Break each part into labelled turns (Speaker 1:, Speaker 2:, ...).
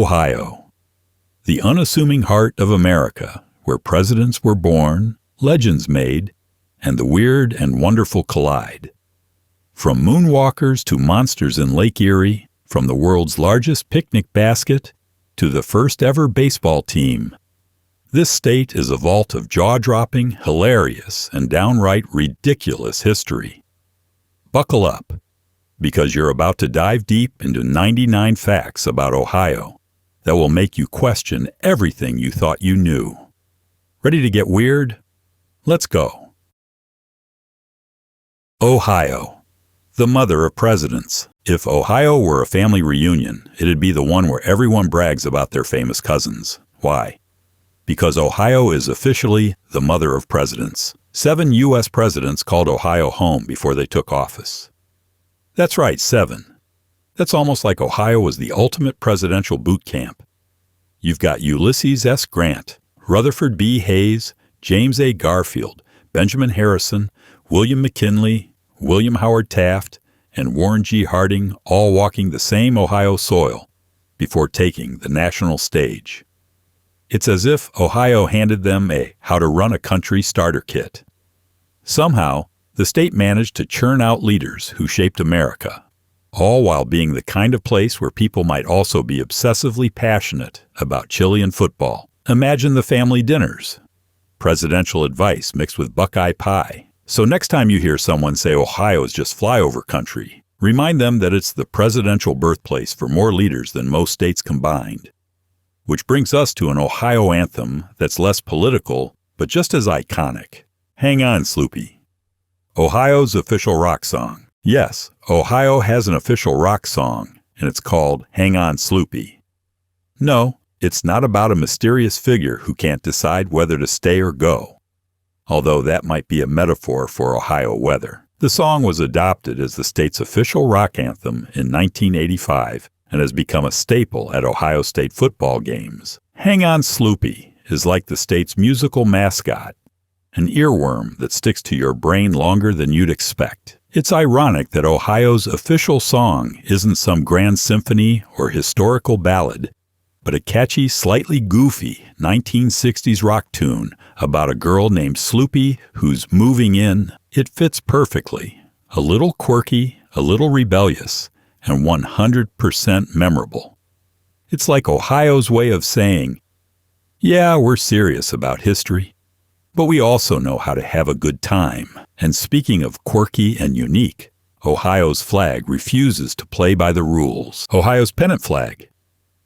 Speaker 1: Ohio, the unassuming heart of America, where presidents were born, legends made, and the weird and wonderful collide. From moonwalkers to monsters in Lake Erie, from the world's largest picnic basket to the first ever baseball team, this state is a vault of jaw-dropping, hilarious, and downright ridiculous history. Buckle up, because you're about to dive deep into 99 facts about Ohio that will make you question everything you thought you knew. Ready to get weird? Let's go. Ohio, the mother of presidents. If Ohio were a family reunion, it'd be the one where everyone brags about their famous cousins. Why? Because Ohio is officially the mother of presidents. 7 U.S. presidents called Ohio home before they took office. That's right, 7. That's almost like Ohio was the ultimate presidential boot camp. You've got Ulysses S. Grant, Rutherford B. Hayes, James A. Garfield, Benjamin Harrison, William McKinley, William Howard Taft, and Warren G. Harding all walking the same Ohio soil before taking the national stage. It's as if Ohio handed them a how to run a country starter kit. Somehow, the state managed to churn out leaders who shaped America, all while being the kind of place where people might also be obsessively passionate about Chilean football. Imagine the family dinners. Presidential advice mixed with Buckeye pie. So next time you hear someone say Ohio is just flyover country, remind them that it's the presidential birthplace for more leaders than most states combined. Which brings us to an Ohio anthem that's less political, but just as iconic. Hang on, Sloopy. Ohio's official rock song. Yes, Ohio has an official rock song, and it's called Hang On, Sloopy. No, it's not about a mysterious figure who can't decide whether to stay or go, although that might be a metaphor for Ohio weather. The song was adopted as the state's official rock anthem in 1985 and has become a staple at Ohio State football games. Hang On, Sloopy is like the state's musical mascot, an earworm that sticks to your brain longer than you'd expect. It's ironic that Ohio's official song isn't some grand symphony or historical ballad, but a catchy, slightly goofy 1960s rock tune about a girl named Sloopy who's moving in. It fits perfectly. A little quirky, a little rebellious, and 100% memorable. It's like Ohio's way of saying, yeah, we're serious about history, but we also know how to have a good time. And speaking of quirky and unique, Ohio's flag refuses to play by the rules. Ohio's pennant flag,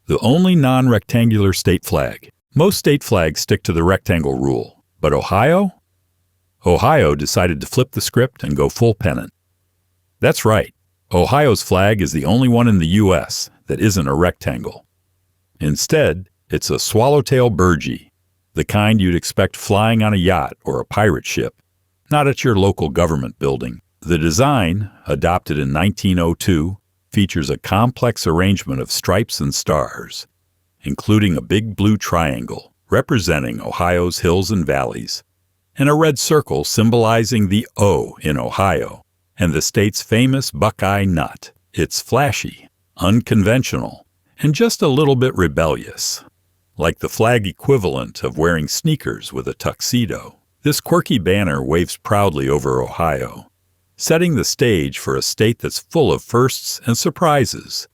Speaker 1: the only non-rectangular state flag. Most state flags stick to the rectangle rule, but Ohio decided to flip the script and go full pennant. That's right. Ohio's flag is the only one in the U.S. that isn't a rectangle. Instead, it's a swallowtail burgee, the kind you'd expect flying on a yacht or a pirate ship, not at your local government building. The design, adopted in 1902, features a complex arrangement of stripes and stars, including a big blue triangle representing Ohio's hills and valleys, and a red circle symbolizing the O in Ohio, and the state's famous Buckeye nut. It's flashy, unconventional, and just a little bit rebellious. Like the flag equivalent of wearing sneakers with a tuxedo. This quirky banner waves proudly over Ohio, setting the stage for a state that's full of firsts and surprises.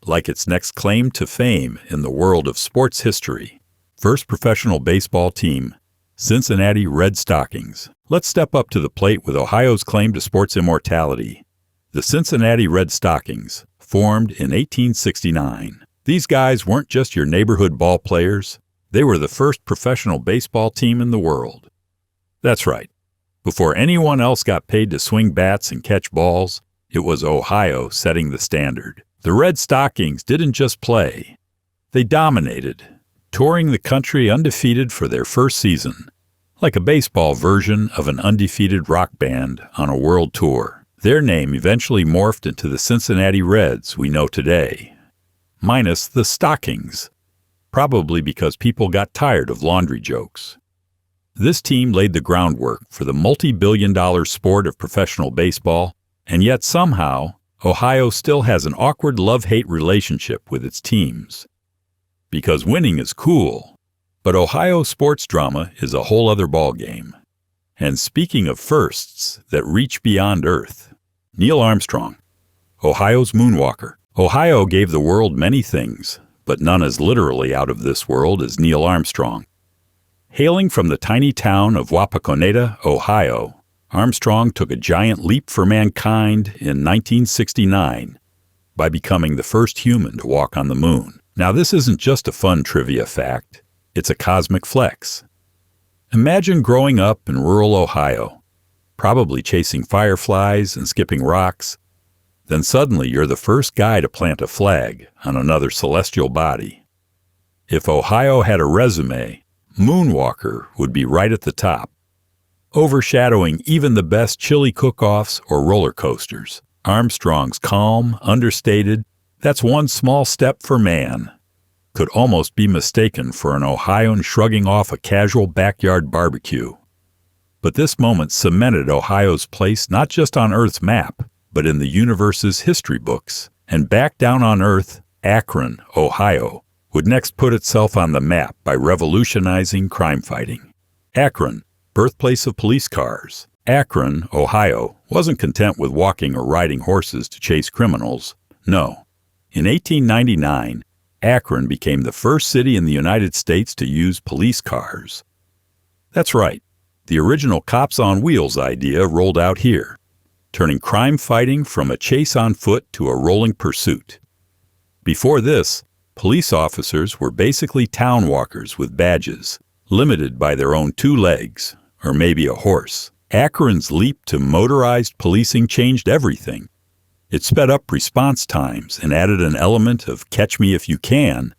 Speaker 1: Like its next claim to fame in the world of sports history. First professional baseball team, Cincinnati Red Stockings. Let's step up to the plate with Ohio's claim to sports immortality. The Cincinnati Red Stockings, formed in 1869. These guys weren't just your neighborhood ball players. They were the first professional baseball team in the world. That's right. Before anyone else got paid to swing bats and catch balls, it was Ohio setting the standard. The Red Stockings didn't just play. They dominated, touring the country undefeated for their first season, like a baseball version of an undefeated rock band on a world tour. Their name eventually morphed into the Cincinnati Reds we know today, minus the Stockings, probably because people got tired of laundry jokes. This team laid the groundwork for the multi-billion-dollar sport of professional baseball, and yet somehow, Ohio still has an awkward love-hate relationship with its teams. because winning is cool. But Ohio sports drama is a whole other ballgame. And speaking of firsts that reach beyond Earth, Neil Armstrong, Ohio's moonwalker. Ohio gave the world many things, but none as literally out of this world as Neil Armstrong. Hailing from the tiny town of Wapakoneta, Ohio, Armstrong took a giant leap for mankind in 1969 by becoming the first human to walk on the moon. Now, this isn't just a fun trivia fact, it's a cosmic flex. Imagine growing up in rural Ohio, probably chasing fireflies and skipping rocks. Then suddenly you're the first guy to plant a flag on another celestial body. If Ohio had a resume, moonwalker would be right at the top, overshadowing even the best chili cook-offs or roller coasters. Armstrong's calm, understated, "That's one small step for man," could almost be mistaken for an Ohioan shrugging off a casual backyard barbecue. But this moment cemented Ohio's place not just on Earth's map, but in the universe's history books. And back down on Earth, Akron, Ohio, would next put itself on the map by revolutionizing crime fighting. Akron, birthplace of police cars. Akron, Ohio, wasn't content with walking or riding horses to chase criminals. No. In 1899, Akron became the first city in the United States to use police cars. That's right, the original cops on wheels idea rolled out here, turning crime fighting from a chase on foot to a rolling pursuit. Before this, police officers were basically town walkers with badges, limited by their own 2 legs, or maybe a horse. Akron's leap to motorized policing changed everything. It sped up response times and added an element of catch me if you can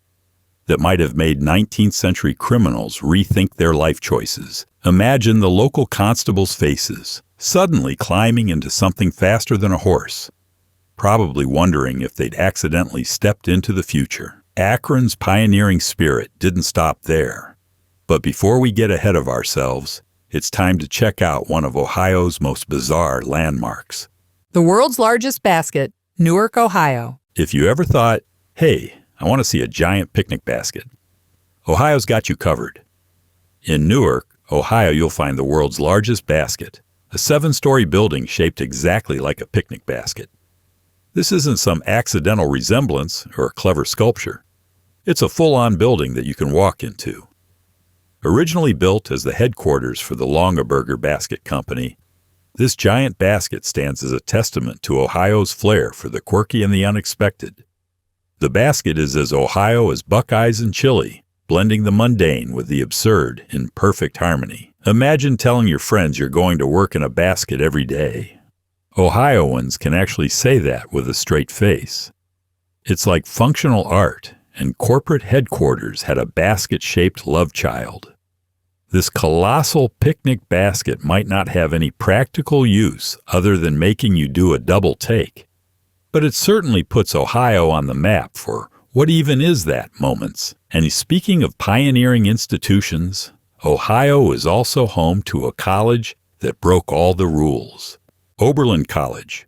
Speaker 1: that might have made 19th century criminals rethink their life choices. Imagine the local constables' faces, suddenly climbing into something faster than a horse, probably wondering if they'd accidentally stepped into the future. Akron's pioneering spirit didn't stop there. But before we get ahead of ourselves, it's time to check out one of Ohio's most bizarre landmarks.
Speaker 2: The world's largest basket, Newark, Ohio.
Speaker 1: If you ever thought, hey, I want to see a giant picnic basket, Ohio's got you covered. In Newark, Ohio, you'll find the world's largest basket, a 7-story building shaped exactly like a picnic basket. This isn't some accidental resemblance or a clever sculpture. It's a full-on building that you can walk into. Originally built as the headquarters for the Longaberger Basket Company, this giant basket stands as a testament to Ohio's flair for the quirky and the unexpected. The basket is as Ohio as Buckeyes and chili, blending the mundane with the absurd in perfect harmony. Imagine telling your friends you're going to work in a basket every day. Ohioans can actually say that with a straight face. It's like functional art, and corporate headquarters had a basket-shaped love child. This colossal picnic basket might not have any practical use other than making you do a double take, but it certainly puts Ohio on the map for what even is that moments. And speaking of pioneering institutions, Ohio is also home to a college that broke all the rules. Oberlin College,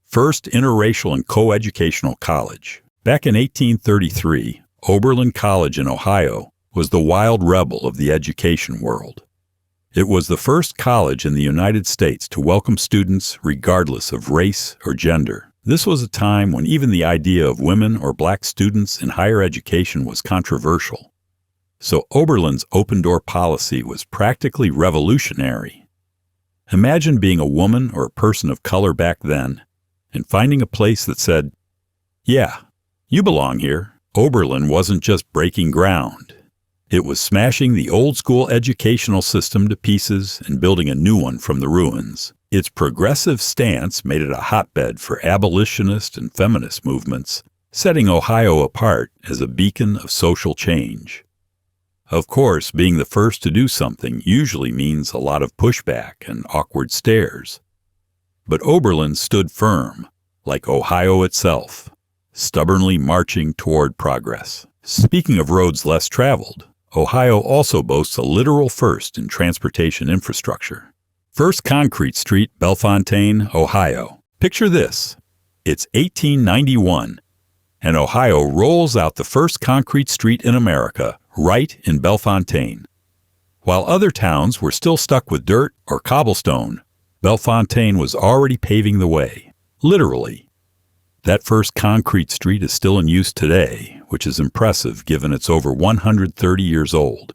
Speaker 1: first interracial and coeducational college. Back in 1833, Oberlin College in Ohio was the wild rebel of the education world. It was the first college in the United States to welcome students regardless of race or gender. This was a time when even the idea of women or black students in higher education was controversial. So Oberlin's open-door policy was practically revolutionary. Imagine being a woman or a person of color back then and finding a place that said, "Yeah, you belong here." Oberlin wasn't just breaking ground. It was smashing the old-school educational system to pieces and building a new one from the ruins. Its progressive stance made it a hotbed for abolitionist and feminist movements, setting Ohio apart as a beacon of social change. Of course, being the first to do something usually means a lot of pushback and awkward stares. But Oberlin stood firm, like Ohio itself, stubbornly marching toward progress. Speaking of roads less traveled, Ohio also boasts a literal first in transportation infrastructure. First Concrete Street, Bellefontaine, Ohio. Picture this. It's 1891, and Ohio rolls out the first concrete street in America, right in Bellefontaine. While other towns were still stuck with dirt or cobblestone, Bellefontaine was already paving the way, literally. That first concrete street is still in use today, which is impressive given it's over 130 years old.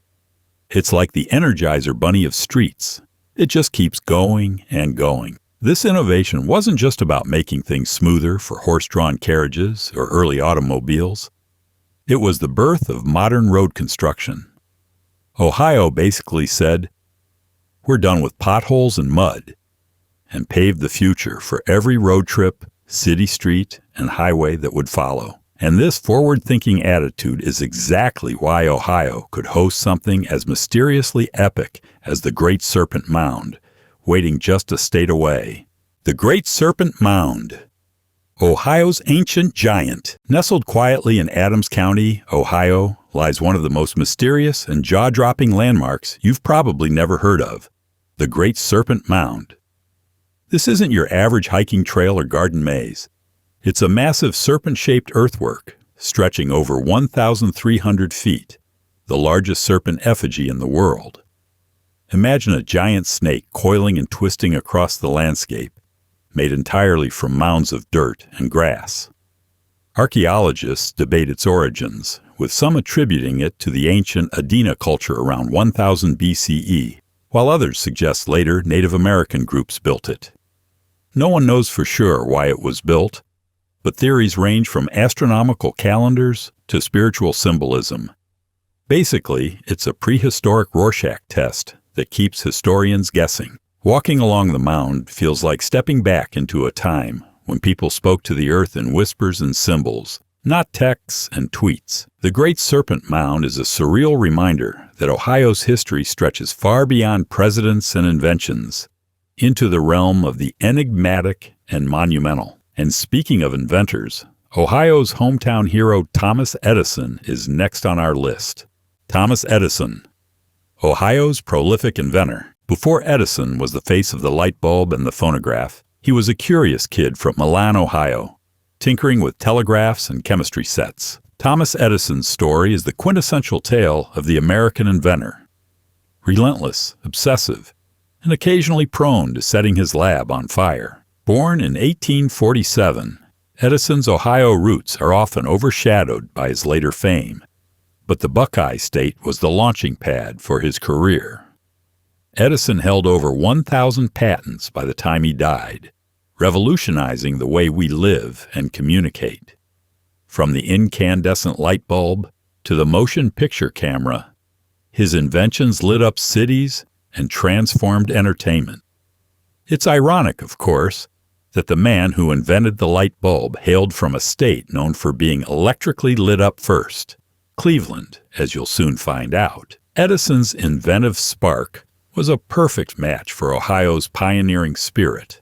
Speaker 1: It's like the Energizer Bunny of streets. It just keeps going and going. This innovation wasn't just about making things smoother for horse-drawn carriages or early automobiles. It was the birth of modern road construction. Ohio basically said, "We're done with potholes and mud," and paved the future for every road trip, city street, and highway that would follow. And this forward-thinking attitude is exactly why Ohio could host something as mysteriously epic as the Great Serpent Mound, waiting just a state away. The Great Serpent Mound. Ohio's ancient giant, nestled quietly in Adams County, Ohio, lies one of the most mysterious and jaw-dropping landmarks you've probably never heard of, the Great Serpent Mound. This isn't your average hiking trail or garden maze. It's a massive serpent-shaped earthwork, stretching over 1,300 feet, the largest serpent effigy in the world. Imagine a giant snake coiling and twisting across the landscape, made entirely from mounds of dirt and grass. Archaeologists debate its origins, with some attributing it to the ancient Adena culture around 1000 BCE, while others suggest later Native American groups built it. No one knows for sure why it was built, but theories range from astronomical calendars to spiritual symbolism. Basically, it's a prehistoric Rorschach test that keeps historians guessing. Walking along the mound feels like stepping back into a time when people spoke to the earth in whispers and symbols, not texts and tweets. The Great Serpent Mound is a surreal reminder that Ohio's history stretches far beyond presidents and inventions, into the realm of the enigmatic and monumental. And speaking of inventors, Ohio's hometown hero Thomas Edison is next on our list. Thomas Edison, Ohio's prolific inventor. Before Edison was the face of the light bulb and the phonograph, he was a curious kid from Milan, Ohio, tinkering with telegraphs and chemistry sets. Thomas Edison's story is the quintessential tale of the American inventor. Relentless, obsessive, and occasionally prone to setting his lab on fire. Born in 1847, Edison's Ohio roots are often overshadowed by his later fame, but the Buckeye State was the launching pad for his career. Edison held over 1,000 patents by the time he died, revolutionizing the way we live and communicate. From the incandescent light bulb to the motion picture camera, his inventions lit up cities and transformed entertainment. It's ironic, of course, that the man who invented the light bulb hailed from a state known for being electrically lit up first, Cleveland, as you'll soon find out. Edison's inventive spark was a perfect match for Ohio's pioneering spirit,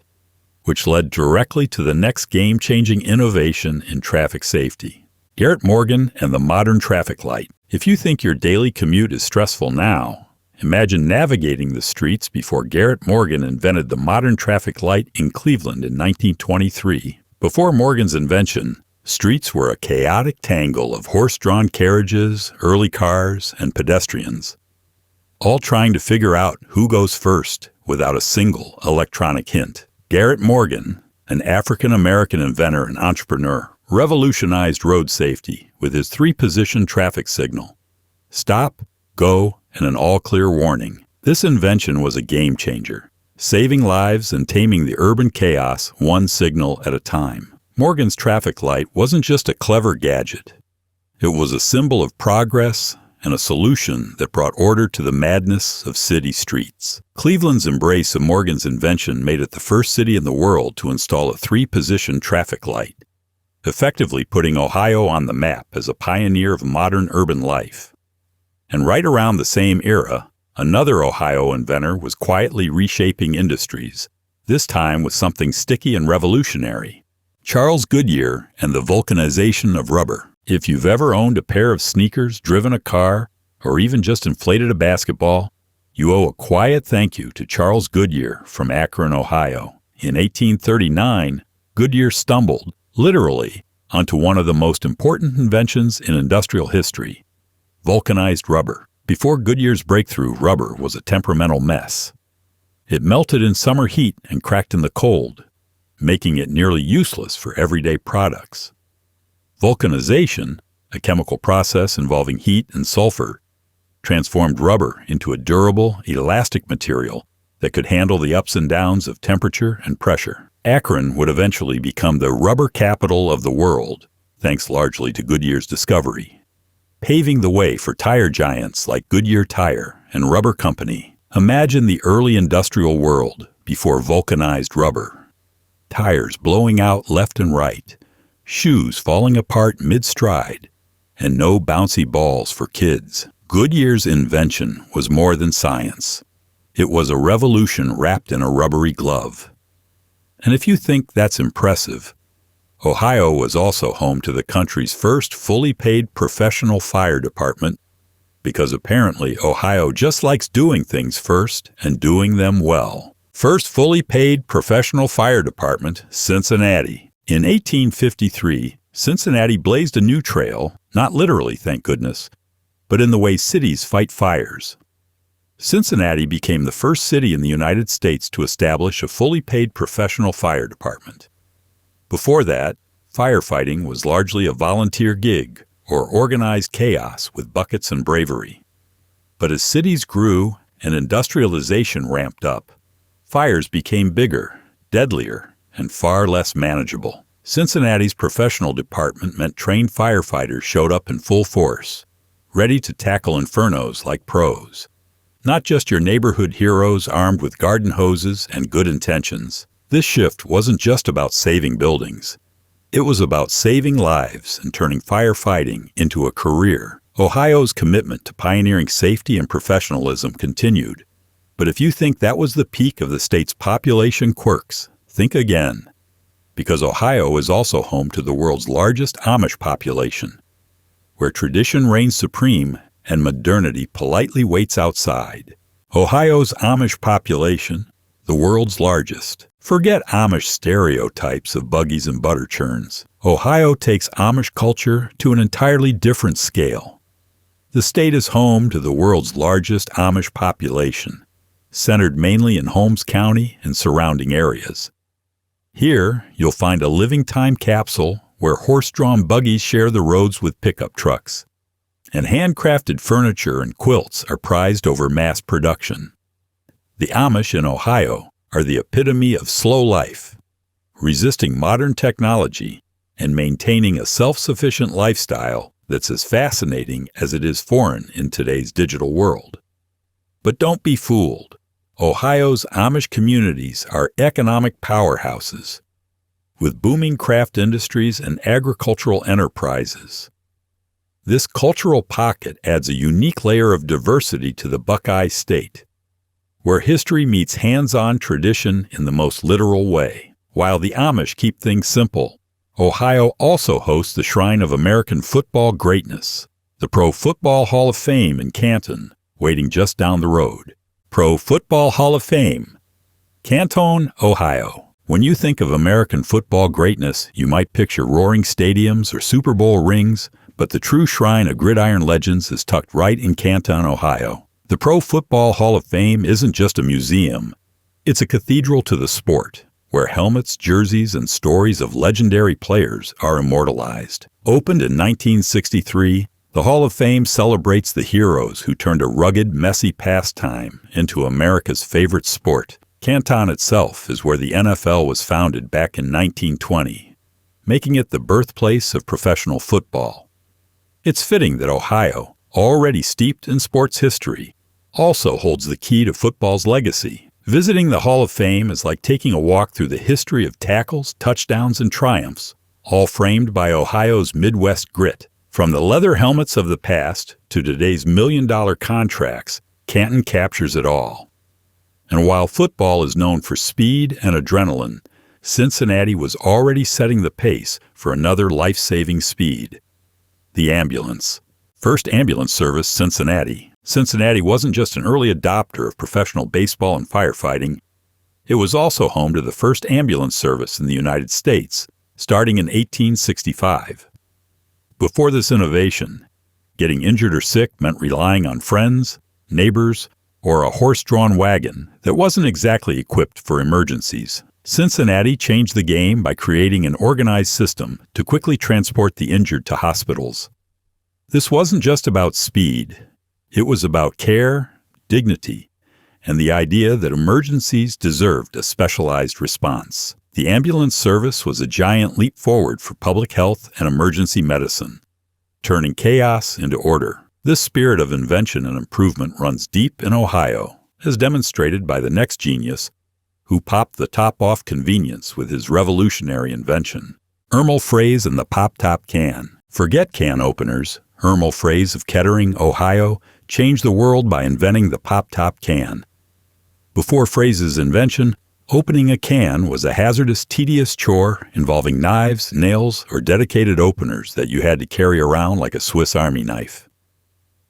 Speaker 1: which led directly to the next game-changing innovation in traffic safety. Garrett Morgan and the modern traffic light. If you think your daily commute is stressful now, imagine navigating the streets before Garrett Morgan invented the modern traffic light in Cleveland in 1923. Before Morgan's invention, streets were a chaotic tangle of horse-drawn carriages, early cars, and pedestrians, all trying to figure out who goes first without a single electronic hint. Garrett Morgan, an African-American inventor and entrepreneur, revolutionized road safety with his 3-position traffic signal: stop, go, and an all-clear warning. This invention was a game-changer, saving lives and taming the urban chaos one signal at a time. Morgan's traffic light wasn't just a clever gadget. It was a symbol of progress and a solution that brought order to the madness of city streets. Cleveland's embrace of Morgan's invention made it the first city in the world to install a 3-position traffic light, effectively putting Ohio on the map as a pioneer of modern urban life. And right around the same era, another Ohio inventor was quietly reshaping industries, this time with something sticky and revolutionary: Charles Goodyear and the vulcanization of rubber. If you've ever owned a pair of sneakers, driven a car, or even just inflated a basketball, you owe a quiet thank you to Charles Goodyear from Akron, Ohio. In 1839, Goodyear stumbled, literally, onto one of the most important inventions in industrial history, vulcanized rubber. Before Goodyear's breakthrough, rubber was a temperamental mess. It melted in summer heat and cracked in the cold, making it nearly useless for everyday products. Vulcanization, a chemical process involving heat and sulfur, transformed rubber into a durable, elastic material that could handle the ups and downs of temperature and pressure. Akron would eventually become the rubber capital of the world, thanks largely to Goodyear's discovery, paving the way for tire giants like Goodyear Tire and Rubber Company. Imagine the early industrial world before vulcanized rubber. Tires blowing out left and right, shoes falling apart mid-stride, and no bouncy balls for kids. Goodyear's invention was more than science. It was a revolution wrapped in a rubbery glove. And if you think that's impressive, Ohio was also home to the country's first fully paid professional fire department, because apparently Ohio just likes doing things first and doing them well. First fully paid professional fire department, Cincinnati. In 1853, Cincinnati blazed a new trail, not literally, thank goodness, but in the way cities fight fires. Cincinnati became the first city in the United States to establish a fully paid professional fire department. Before that, firefighting was largely a volunteer gig or organized chaos with buckets and bravery. But as cities grew and industrialization ramped up, fires became bigger, deadlier, and far less manageable. Cincinnati's professional department meant trained firefighters showed up in full force, ready to tackle infernos like pros. Not just your neighborhood heroes armed with garden hoses and good intentions. This shift wasn't just about saving buildings. It was about saving lives and turning firefighting into a career. Ohio's commitment to pioneering safety and professionalism continued. But if you think that was the peak of the state's population quirks, think again. Because Ohio is also home to the world's largest Amish population, where tradition reigns supreme and modernity politely waits outside. Ohio's Amish population, the world's largest. Forget Amish stereotypes of buggies and butter churns. Ohio takes Amish culture to an entirely different scale. The state is home to the world's largest Amish population, centered mainly in Holmes County and surrounding areas. Here, you'll find a living time capsule where horse-drawn buggies share the roads with pickup trucks, and handcrafted furniture and quilts are prized over mass production. The Amish in Ohio are the epitome of slow life, resisting modern technology and maintaining a self-sufficient lifestyle that's as fascinating as it is foreign in today's digital world. But don't be fooled. Ohio's Amish communities are economic powerhouses, with booming craft industries and agricultural enterprises. This cultural pocket adds a unique layer of diversity to the Buckeye State, where history meets hands-on tradition in the most literal way. While the Amish keep things simple, Ohio also hosts the Shrine of American Football Greatness, the Pro Football Hall of Fame in Canton, waiting just down the road. Pro Football Hall of Fame, Canton, Ohio. When you think of American football greatness, you might picture roaring stadiums or Super Bowl rings, but the true shrine of gridiron legends is tucked right in Canton, Ohio. The Pro Football Hall of Fame isn't just a museum. It's a cathedral to the sport, where helmets, jerseys, and stories of legendary players are immortalized. Opened in 1963, the Hall of Fame celebrates the heroes who turned a rugged, messy pastime into America's favorite sport. Canton itself is where the NFL was founded back in 1920, making it the birthplace of professional football. It's fitting that Ohio, already steeped in sports history, also holds the key to football's legacy. Visiting the Hall of Fame is like taking a walk through the history of tackles, touchdowns, and triumphs, all framed by Ohio's Midwest grit. From the leather helmets of the past to today's million-dollar contracts, Canton captures it all. And while football is known for speed and adrenaline, Cincinnati was already setting the pace for another life-saving speed. The ambulance. First ambulance service, Cincinnati. Cincinnati wasn't just an early adopter of professional baseball and firefighting. It was also home to the first ambulance service in the United States, starting in 1865. Before this innovation, getting injured or sick meant relying on friends, neighbors, or a horse-drawn wagon that wasn't exactly equipped for emergencies. Cincinnati changed the game by creating an organized system to quickly transport the injured to hospitals. This wasn't just about speed. It was about care, dignity, and the idea that emergencies deserved a specialized response. The ambulance service was a giant leap forward for public health and emergency medicine, turning chaos into order. This spirit of invention and improvement runs deep in Ohio, as demonstrated by the next genius who popped the top off convenience with his revolutionary invention. Irmal Fraze and the Pop-Top Can. Forget can openers. Irmal Fraze of Kettering, Ohio, changed the world by inventing the Pop-Top Can. Before Fraze's invention, opening a can was a hazardous, tedious chore involving knives, nails, or dedicated openers that you had to carry around like a Swiss Army knife.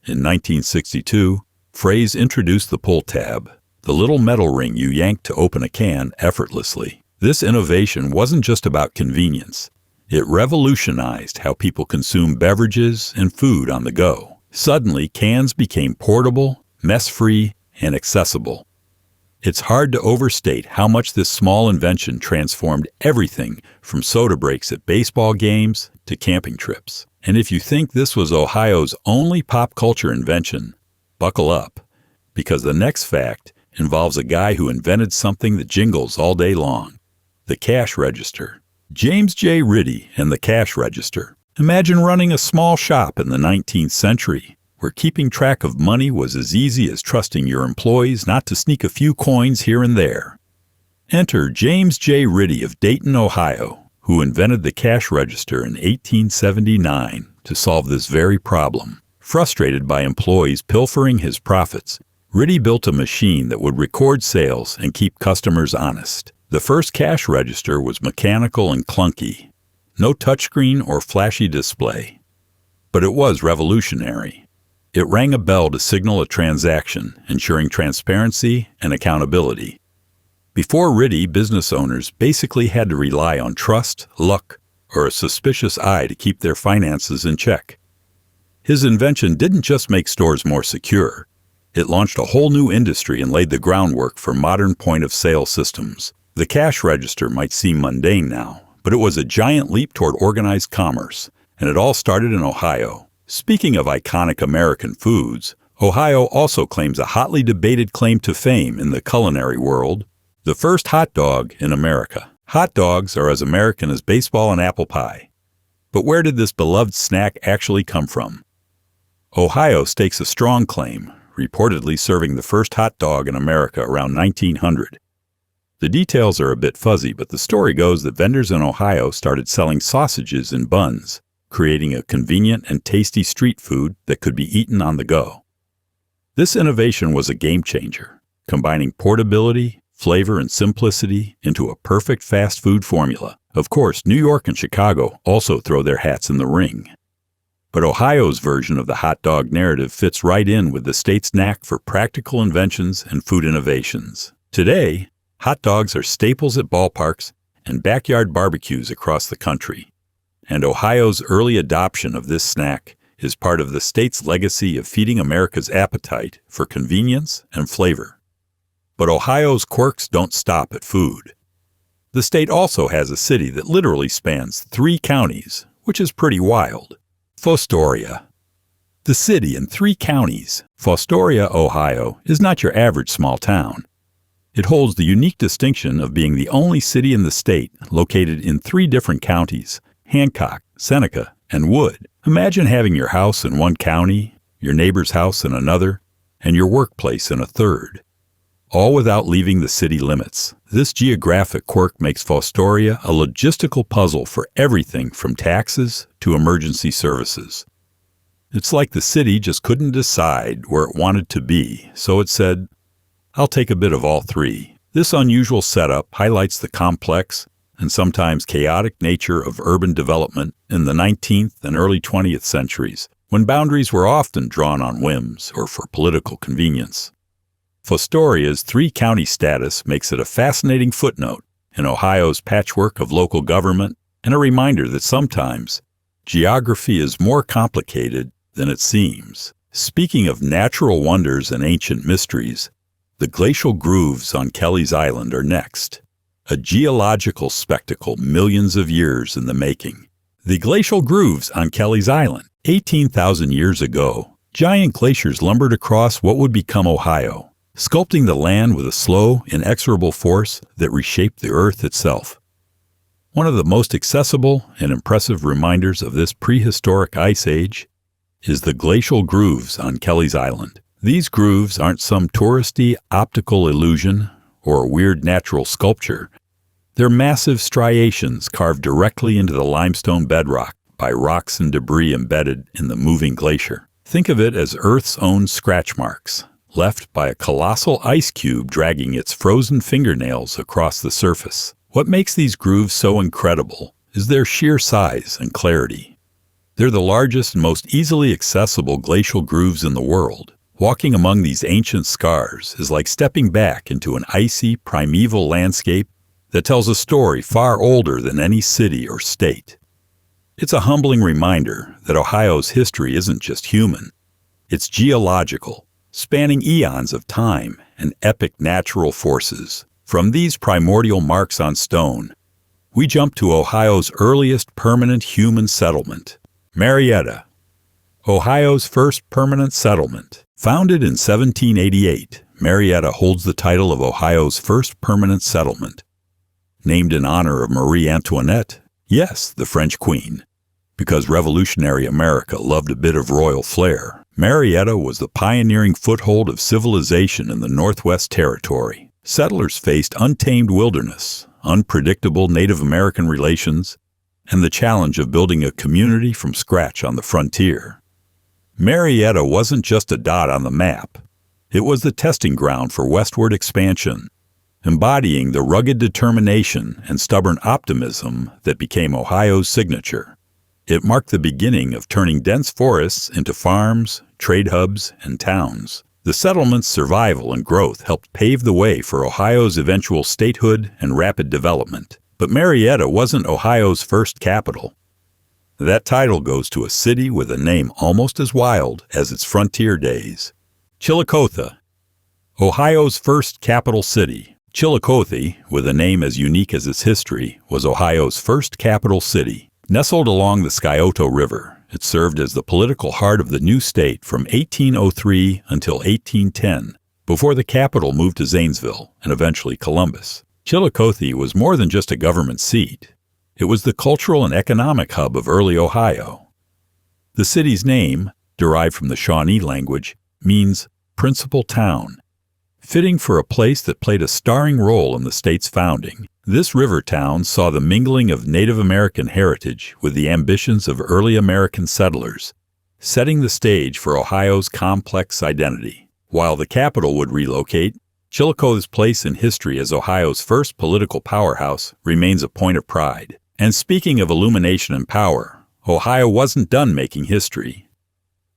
Speaker 1: In 1962, Fraze introduced the pull tab, the little metal ring you yanked to open a can effortlessly. This innovation wasn't just about convenience. It revolutionized how people consume beverages and food on the go. Suddenly, cans became portable, mess-free, and accessible. It's hard to overstate how much this small invention transformed everything from soda breaks at baseball games to camping trips. And if you think this was Ohio's only pop culture invention, buckle up, because the next fact involves a guy who invented something that jingles all day long: the cash register. James J. Ritty and the cash register. Imagine running a small shop in the 19th century, where keeping track of money was as easy as trusting your employees not to sneak a few coins here and there. Enter James J. Ritty of Dayton, Ohio, who invented the cash register in 1879 to solve this very problem. Frustrated by employees pilfering his profits, Ritty built a machine that would record sales and keep customers honest. The first cash register was mechanical and clunky. No touchscreen or flashy display. But it was revolutionary. It rang a bell to signal a transaction, ensuring transparency and accountability. Before Ritty, business owners basically had to rely on trust, luck, or a suspicious eye to keep their finances in check. His invention didn't just make stores more secure. It launched a whole new industry and laid the groundwork for modern point-of-sale systems. The cash register might seem mundane now, but it was a giant leap toward organized commerce, and it all started in Ohio. Speaking of iconic American foods, Ohio also claims a hotly debated claim to fame in the culinary world: the first hot dog in America. Hot dogs are as American as baseball and apple pie. But where did this beloved snack actually come from? Ohio stakes a strong claim, reportedly serving the first hot dog in America around 1900. The details are a bit fuzzy, but the story goes that vendors in Ohio started selling sausages in buns, creating a convenient and tasty street food that could be eaten on the go. This innovation was a game changer, combining portability, flavor, and simplicity into a perfect fast food formula. Of course, New York and Chicago also throw their hats in the ring. But Ohio's version of the hot dog narrative fits right in with the state's knack for practical inventions and food innovations. Today, hot dogs are staples at ballparks and backyard barbecues across the country. And Ohio's early adoption of this snack is part of the state's legacy of feeding America's appetite for convenience and flavor. But Ohio's quirks don't stop at food. The state also has a city that literally spans 3 counties, which is pretty wild. Fostoria. The city in 3 counties, Fostoria, Ohio, is not your average small town. It holds the unique distinction of being the only city in the state located in 3 different counties: Hancock, Seneca, and Wood. Imagine having your house in one county, your neighbor's house in another, and your workplace in a third, all without leaving the city limits. This geographic quirk makes Fostoria a logistical puzzle for everything from taxes to emergency services. It's like the city just couldn't decide where it wanted to be, so it said, "I'll take a bit of all 3. This unusual setup highlights the complex and sometimes chaotic nature of urban development in the 19th and early 20th centuries, when boundaries were often drawn on whims or for political convenience. Fostoria's 3-county status makes it a fascinating footnote in Ohio's patchwork of local government and a reminder that sometimes geography is more complicated than it seems. Speaking of natural wonders and ancient mysteries, the glacial grooves on Kelly's Island are next, a geological spectacle millions of years in the making. The glacial grooves on Kelly's Island. 18,000 years ago, giant glaciers lumbered across what would become Ohio, sculpting the land with a slow, inexorable force that reshaped the earth itself. One of the most accessible and impressive reminders of this prehistoric ice age is the glacial grooves on Kelly's Island. These grooves aren't some touristy optical illusion or weird natural sculpture. They're massive striations carved directly into the limestone bedrock by rocks and debris embedded in the moving glacier. Think of it as Earth's own scratch marks, left by a colossal ice cube dragging its frozen fingernails across the surface. What makes these grooves so incredible is their sheer size and clarity. They're the largest and most easily accessible glacial grooves in the world. Walking among these ancient scars is like stepping back into an icy, primeval landscape that tells a story far older than any city or state. It's a humbling reminder that Ohio's history isn't just human. It's geological, spanning eons of time and epic natural forces. From these primordial marks on stone, we jump to Ohio's earliest permanent human settlement, Marietta, Ohio's first permanent settlement. Founded in 1788, Marietta holds the title of Ohio's first permanent settlement. Named in honor of Marie Antoinette, yes, the French Queen. Because revolutionary America loved a bit of royal flair, Marietta was the pioneering foothold of civilization in the Northwest Territory. Settlers faced untamed wilderness, unpredictable Native American relations, and the challenge of building a community from scratch on the frontier. Marietta wasn't just a dot on the map. It was the testing ground for westward expansion, embodying the rugged determination and stubborn optimism that became Ohio's signature. It marked the beginning of turning dense forests into farms, trade hubs, and towns. The settlement's survival and growth helped pave the way for Ohio's eventual statehood and rapid development. But Marietta wasn't Ohio's first capital. That title goes to a city with a name almost as wild as its frontier days. Chillicothe, Ohio's first capital city. Chillicothe, with a name as unique as its history, was Ohio's first capital city. Nestled along the Scioto River, it served as the political heart of the new state from 1803 until 1810, before the capital moved to Zanesville and eventually Columbus. Chillicothe was more than just a government seat. It was the cultural and economic hub of early Ohio. The city's name, derived from the Shawnee language, means principal town, fitting for a place that played a starring role in the state's founding. This river town saw the mingling of Native American heritage with the ambitions of early American settlers, setting the stage for Ohio's complex identity. While the capital would relocate, Chillicothe's place in history as Ohio's first political powerhouse remains a point of pride. And speaking of illumination and power, Ohio wasn't done making history.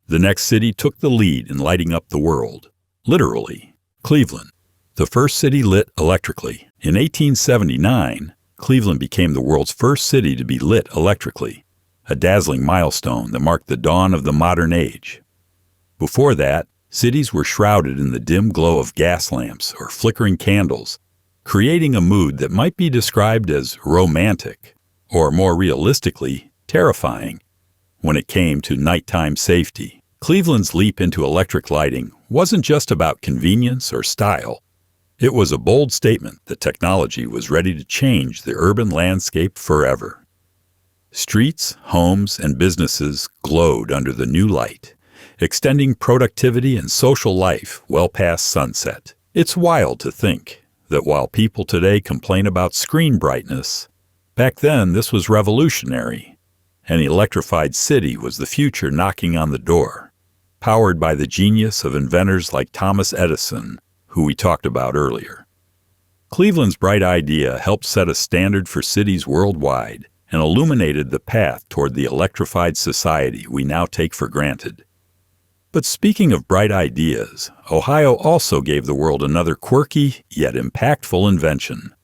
Speaker 1: The next city took the lead in lighting up the world. Literally, Cleveland, the first city lit electrically. In 1879, Cleveland became the world's first city to be lit electrically, a dazzling milestone that marked the dawn of the modern age. Before that, cities were shrouded in the dim glow of gas lamps or flickering candles, creating a mood that might be described as romantic, or more realistically, terrifying. When it came to nighttime safety, Cleveland's leap into electric lighting wasn't just about convenience or style. It was a bold statement that technology was ready to change the urban landscape forever. Streets, homes, and businesses glowed under the new light, extending productivity and social life well past sunset. It's wild to think that while people today complain about screen brightness, back then this was revolutionary. An electrified city was the future knocking on the door, powered by the genius of inventors like Thomas Edison, who we talked about earlier. Cleveland's bright idea helped set a standard for cities worldwide and illuminated the path toward the electrified society we now take for granted. But speaking of bright ideas, Ohio also gave the world another quirky yet impactful invention: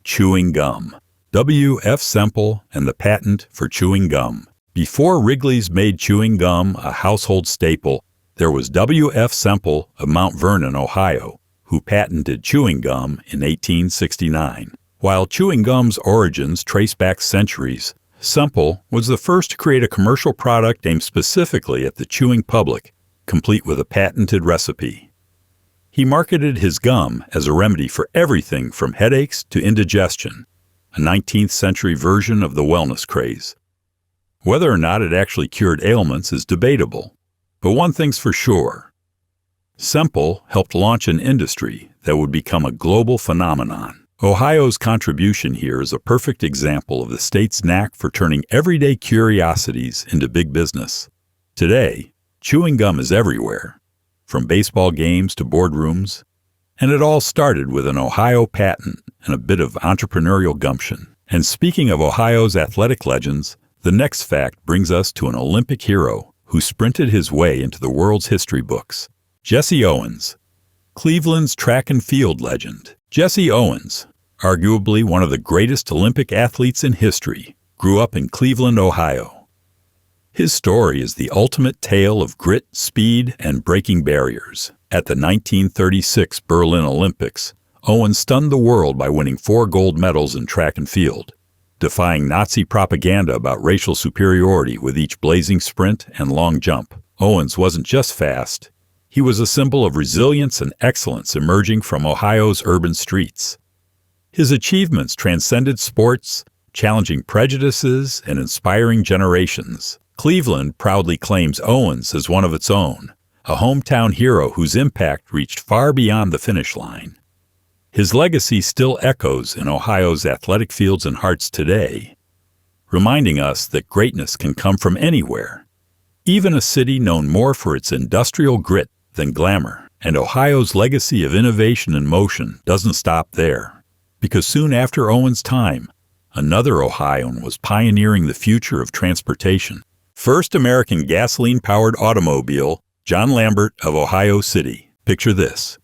Speaker 1: chewing gum. W.F. Semple and the patent for chewing gum. Before Wrigley's made chewing gum a household staple, there was W.F. Semple of Mount Vernon, Ohio, who patented chewing gum in 1869. While chewing gum's origins trace back centuries, Semple was the first to create a commercial product aimed specifically at the chewing public, complete with a patented recipe. He marketed his gum as a remedy for everything from headaches to indigestion, a 19th century version of the wellness craze. Whether or not it actually cured ailments is debatable, but one thing's for sure. Semple helped launch an industry that would become a global phenomenon. Ohio's contribution here is a perfect example of the state's knack for turning everyday curiosities into big business. Today, chewing gum is everywhere, from baseball games to boardrooms, and it all started with an Ohio patent and a bit of entrepreneurial gumption. And speaking of Ohio's athletic legends, the next fact brings us to an Olympic hero who sprinted his way into the world's history books. Jesse Owens, Cleveland's track and field legend. Jesse Owens, arguably one of the greatest Olympic athletes in history, grew up in Cleveland, Ohio. His story is the ultimate tale of grit, speed, and breaking barriers. At the 1936 Berlin Olympics, Owens stunned the world by winning 4 gold medals in track and field, defying Nazi propaganda about racial superiority with each blazing sprint and long jump. Owens wasn't just fast. He was a symbol of resilience and excellence emerging from Ohio's urban streets. His achievements transcended sports, challenging prejudices and inspiring generations. Cleveland proudly claims Owens as one of its own, a hometown hero whose impact reached far beyond the finish line. His legacy still echoes in Ohio's athletic fields and hearts today, reminding us that greatness can come from anywhere, even a city known more for its industrial grit than glamour. And Ohio's legacy of innovation and motion doesn't stop there, because soon after Owens' time, another Ohioan was pioneering the future of transportation. First American gasoline-powered automobile, John Lambert of Ohio City. Picture this.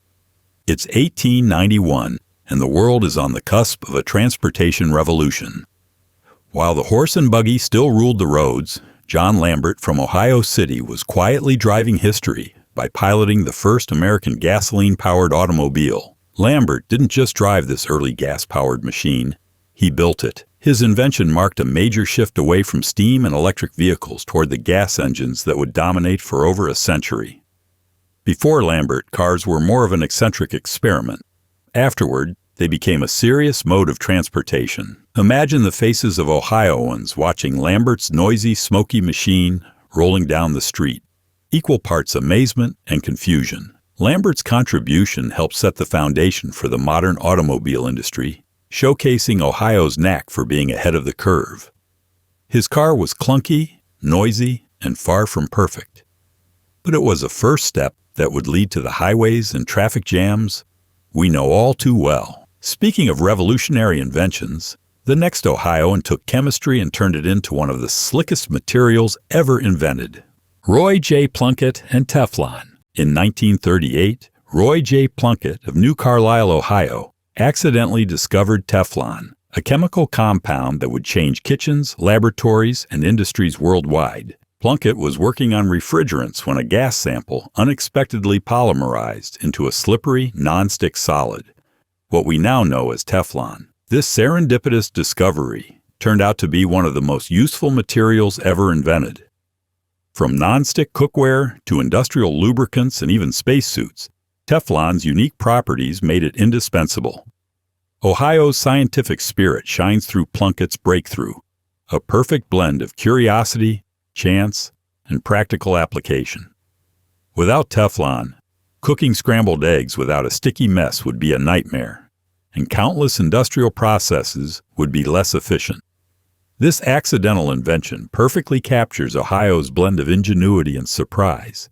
Speaker 1: It's 1891, and the world is on the cusp of a transportation revolution. While the horse and buggy still ruled the roads, John Lambert from Ohio City was quietly driving history by piloting the first American gasoline-powered automobile. Lambert didn't just drive this early gas-powered machine, he built it. His invention marked a major shift away from steam and electric vehicles toward the gas engines that would dominate for over a century. Before Lambert, cars were more of an eccentric experiment. Afterward, they became a serious mode of transportation. Imagine the faces of Ohioans watching Lambert's noisy, smoky machine rolling down the street. Equal parts amazement and confusion. Lambert's contribution helped set the foundation for the modern automobile industry, showcasing Ohio's knack for being ahead of the curve. His car was clunky, noisy, and far from perfect. But it was a first step that would lead to the highways and traffic jams we know all too well. Speaking of revolutionary inventions, the next Ohioan took chemistry and turned it into one of the slickest materials ever invented. Roy J. Plunkett and Teflon. In 1938, Roy J. Plunkett of New Carlisle, Ohio, accidentally discovered Teflon, a chemical compound that would change kitchens, laboratories, and industries worldwide. Plunkett was working on refrigerants when a gas sample unexpectedly polymerized into a slippery, non-stick solid, what we now know as Teflon. This serendipitous discovery turned out to be one of the most useful materials ever invented. From non-stick cookware to industrial lubricants and even spacesuits, Teflon's unique properties made it indispensable. Ohio's scientific spirit shines through Plunkett's breakthrough, a perfect blend of curiosity, chance, and practical application. Without Teflon, cooking scrambled eggs without a sticky mess would be a nightmare, and countless industrial processes would be less efficient. This accidental invention perfectly captures Ohio's blend of ingenuity and surprise.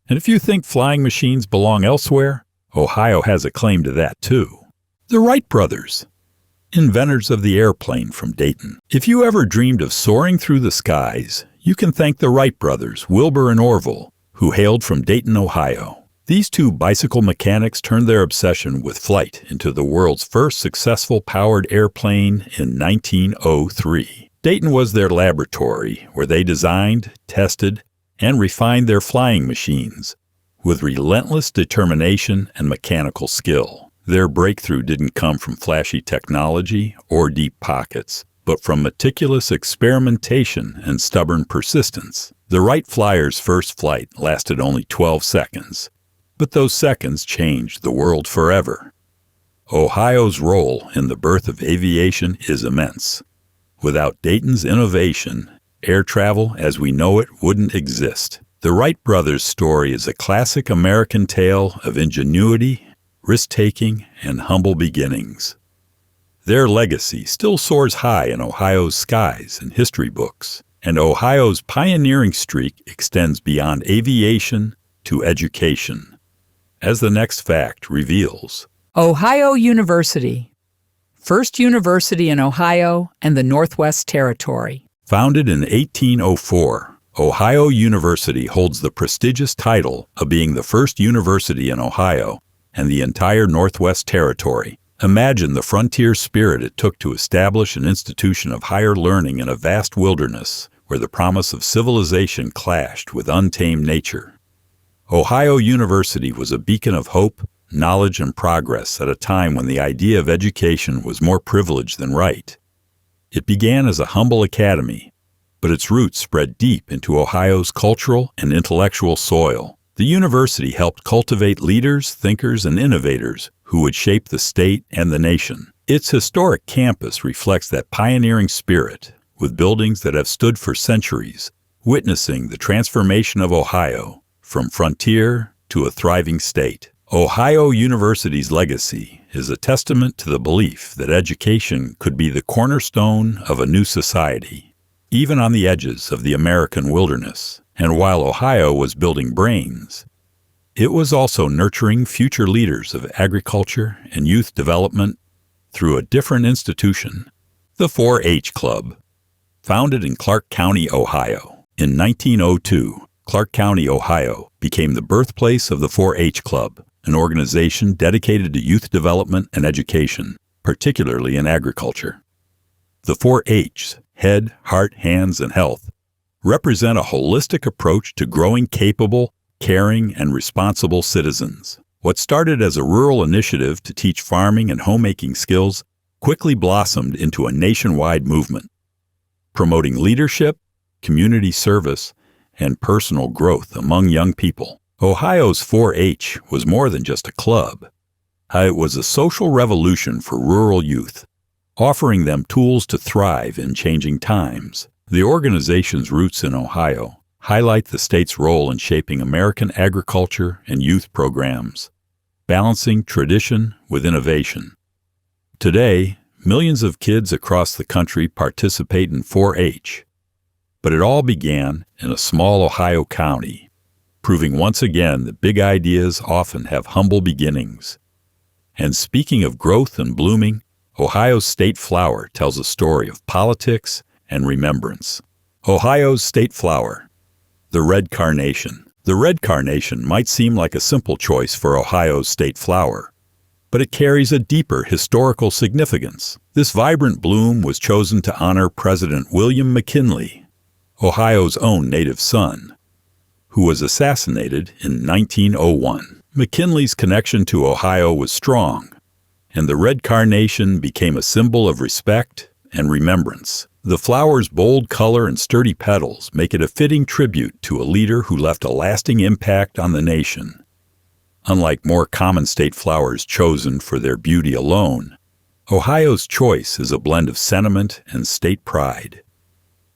Speaker 1: And if you think flying machines belong elsewhere, Ohio has a claim to that too. The Wright brothers, inventors of the airplane from Dayton. If you ever dreamed of soaring through the skies, you can thank the Wright brothers, Wilbur and Orville, who hailed from Dayton, Ohio. These two bicycle mechanics turned their obsession with flight into the world's first successful powered airplane in 1903. Dayton was their laboratory where they designed, tested, and refined their flying machines with relentless determination and mechanical skill. Their breakthrough didn't come from flashy technology or deep pockets, but from meticulous experimentation and stubborn persistence. The Wright Flyer's first flight lasted only 12 seconds, but those seconds changed the world forever. Ohio's role in the birth of aviation is immense. Without Dayton's innovation, air travel as we know it wouldn't exist. The Wright brothers' story is a classic American tale of ingenuity, risk-taking, and humble beginnings. Their legacy still soars high in Ohio's skies and history books, and Ohio's pioneering streak extends beyond aviation to education. As the next fact reveals,
Speaker 2: Ohio University, first university in Ohio and the Northwest Territory.
Speaker 1: Founded in 1804, Ohio University holds the prestigious title of being the first university in Ohio and the entire Northwest Territory. Imagine the frontier spirit it took to establish an institution of higher learning in a vast wilderness where the promise of civilization clashed with untamed nature. Ohio University was a beacon of hope, knowledge, and progress at a time when the idea of education was more privileged than right. It began as a humble academy, but its roots spread deep into Ohio's cultural and intellectual soil. The university helped cultivate leaders, thinkers, and innovators who would shape the state and the nation. Its historic campus reflects that pioneering spirit, with buildings that have stood for centuries, witnessing the transformation of Ohio from frontier to a thriving state. Ohio University's legacy is a testament to the belief that education could be the cornerstone of a new society, even on the edges of the American wilderness. And while Ohio was building brains, it was also nurturing future leaders of agriculture and youth development through a different institution, the 4-H Club. Founded in Clark County, Ohio, in 1902, Clark County, Ohio became the birthplace of the 4-H Club, an organization dedicated to youth development and education, particularly in agriculture. The 4-H's, head, heart, hands, and health, represent a holistic approach to growing capable, caring, and responsible citizens. What started as a rural initiative to teach farming and homemaking skills quickly blossomed into a nationwide movement, promoting leadership, community service, and personal growth among young people. Ohio's 4-H was more than just a club. It was a social revolution for rural youth, offering them tools to thrive in changing times. The organization's roots in Ohio highlight the state's role in shaping American agriculture and youth programs, balancing tradition with innovation. Today, millions of kids across the country participate in 4-H, but it all began in a small Ohio county, proving once again that big ideas often have humble beginnings. And speaking of growth and blooming, Ohio's state flower tells a story of politics and remembrance. Ohio's state flower, the red carnation. The red carnation might seem like a simple choice for Ohio's state flower, but it carries a deeper historical significance. This vibrant bloom was chosen to honor President William McKinley, Ohio's own native son, who was assassinated in 1901. McKinley's connection to Ohio was strong, and the red carnation became a symbol of respect and remembrance. The flower's bold color and sturdy petals make it a fitting tribute to a leader who left a lasting impact on the nation. Unlike more common state flowers chosen for their beauty alone, Ohio's choice is a blend of sentiment and state pride.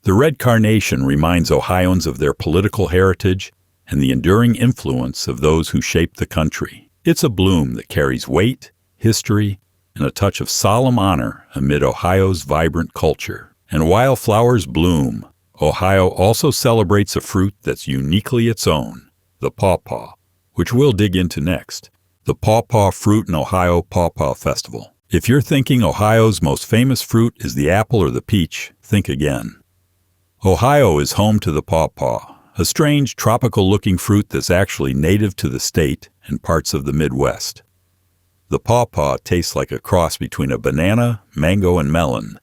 Speaker 1: The red carnation reminds Ohioans of their political heritage and the enduring influence of those who shaped the country. It's a bloom that carries weight, history, and a touch of solemn honor amid Ohio's vibrant culture. And while flowers bloom, Ohio also celebrates a fruit that's uniquely its own, the pawpaw, which we'll dig into next. The Pawpaw Fruit in Ohio Pawpaw Festival. If you're thinking Ohio's most famous fruit is the apple or the peach, think again. Ohio is home to the pawpaw, a strange tropical-looking fruit that's actually native to the state and parts of the Midwest. The pawpaw tastes like a cross between a banana, mango, and melon,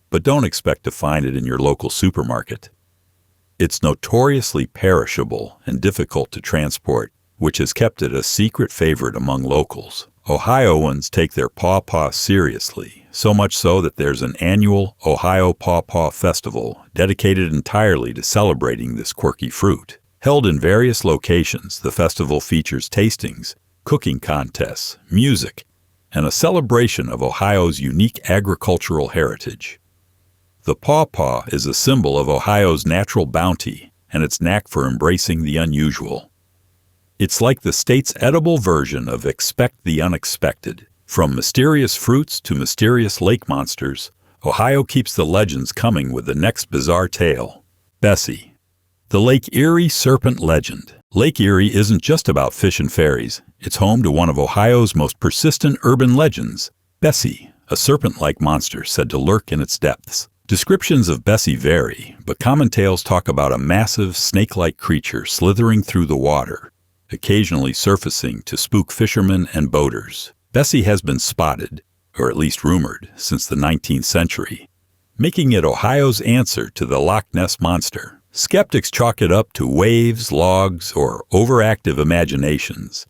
Speaker 1: but don't expect to find it in your local supermarket. It's notoriously perishable and difficult to transport, which has kept it a secret favorite among locals. Ohioans take their pawpaw seriously, so much so that there's an annual Ohio Pawpaw Festival dedicated entirely to celebrating this quirky fruit. Held in various locations, the festival features tastings, cooking contests, music, and a celebration of Ohio's unique agricultural heritage. The pawpaw is a symbol of Ohio's natural bounty and its knack for embracing the unusual. It's like the state's edible version of Expect the Unexpected. From mysterious fruits to mysterious lake monsters, Ohio keeps the legends coming with the next bizarre tale. Bessie. The Lake Erie Serpent legend. Lake Erie isn't just about fish and fairies. It's home to one of Ohio's most persistent urban legends, Bessie, a serpent-like monster said to lurk in its depths. Descriptions of Bessie vary, but common tales talk about a massive, snake-like creature slithering through the water, occasionally surfacing to spook fishermen and boaters. Bessie has been spotted, or at least rumored, since the 19th century, making it Ohio's answer to the Loch Ness Monster. Skeptics chalk it up to waves, logs, or overactive imaginations.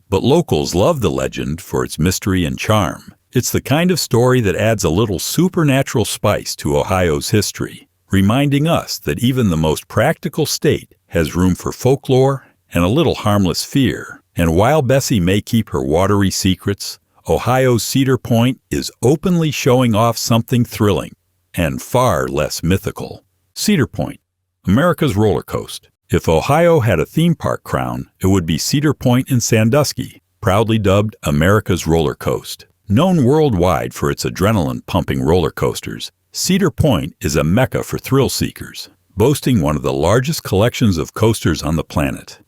Speaker 1: But locals love the legend for its mystery and charm. It's the kind of story that adds a little supernatural spice to Ohio's history, reminding us that even the most practical state has room for folklore and a little harmless fear. And while Bessie may keep her watery secrets, Ohio's Cedar Point is openly showing off something thrilling and far less mythical. Cedar Point, America's roller coaster. If Ohio had a theme park crown, it would be Cedar Point in Sandusky, proudly dubbed America's roller coaster. Known worldwide for its adrenaline-pumping roller coasters, Cedar Point is a mecca for thrill seekers, boasting one of the largest collections of coasters on the planet.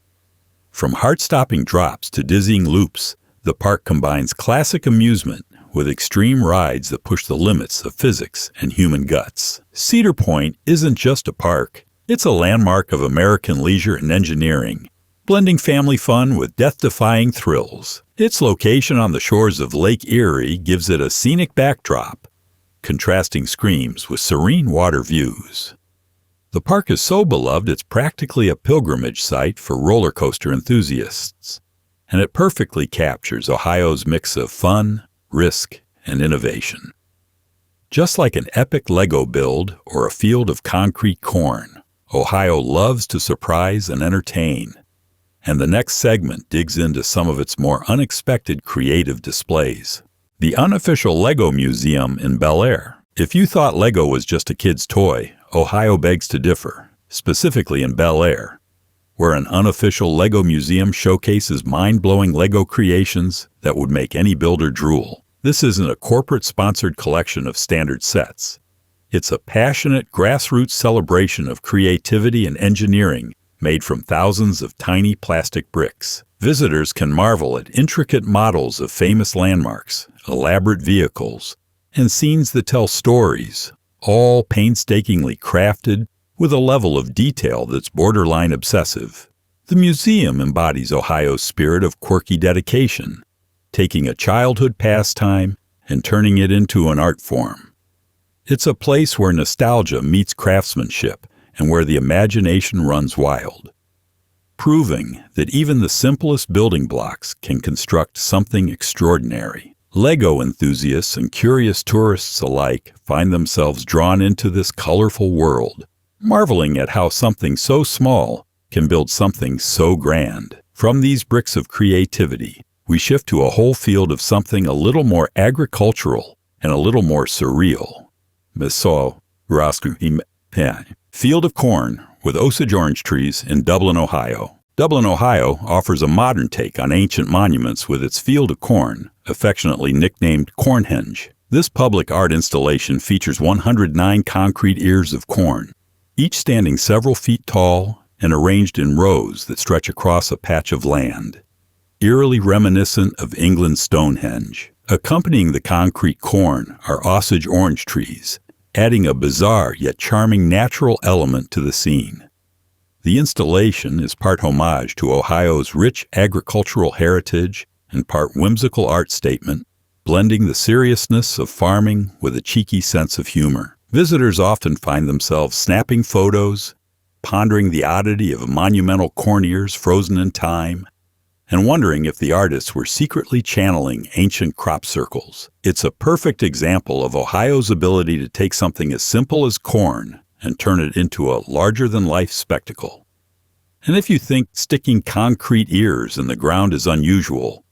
Speaker 1: From heart-stopping drops to dizzying loops, the park combines classic amusement with extreme rides that push the limits of physics and human guts. Cedar Point isn't just a park, it's a landmark of American leisure and engineering, blending family fun with death-defying thrills. Its location on the shores of Lake Erie gives it a scenic backdrop, contrasting screams with serene water views. The park is so beloved it's practically a pilgrimage site for roller coaster enthusiasts, and it perfectly captures Ohio's mix of fun, risk, and innovation. Just like an epic Lego build or a field of concrete corn, Ohio loves to surprise and entertain. And the next segment digs into some of its more unexpected creative displays. The unofficial Lego Museum in Bel Air. If you thought Lego was just a kid's toy, Ohio begs to differ, specifically in Bel Air, where an unofficial Lego museum showcases mind-blowing Lego creations that would make any builder drool. This isn't a corporate-sponsored collection of standard sets. It's a passionate, grassroots celebration of creativity and engineering made from thousands of tiny plastic bricks. Visitors can marvel at intricate models of famous landmarks, elaborate vehicles, and scenes that tell stories, all painstakingly crafted with a level of detail that's borderline obsessive. The museum embodies Ohio's spirit of quirky dedication, taking a childhood pastime and turning it into an art form. It's a place where nostalgia meets craftsmanship and where the imagination runs wild, proving that even the simplest building blocks can construct something extraordinary. Lego enthusiasts and curious tourists alike find themselves drawn into this colorful world, marveling at how something so small can build something so grand. From these bricks of creativity, we shift to a whole field of something a little more agricultural and a little more surreal. Field of corn with Osage orange trees in Dublin, Ohio. Dublin, Ohio offers a modern take on ancient monuments with its field of corn, affectionately nicknamed Cornhenge. This public art installation features 109 concrete ears of corn, each standing several feet tall and arranged in rows that stretch across a patch of land, eerily reminiscent of England's Stonehenge. Accompanying the concrete corn are Osage orange trees, adding a bizarre yet charming natural element to the scene. The installation is part homage to Ohio's rich agricultural heritage and part whimsical art statement, blending the seriousness of farming with a cheeky sense of humor. Visitors often find themselves snapping photos, pondering the oddity of monumental corn ears frozen in time, and wondering if the artists were secretly channeling ancient crop circles. It's a perfect example of Ohio's ability to take something as simple as corn and turn it into a larger-than-life spectacle. And if you think sticking concrete ears in the ground is unusual,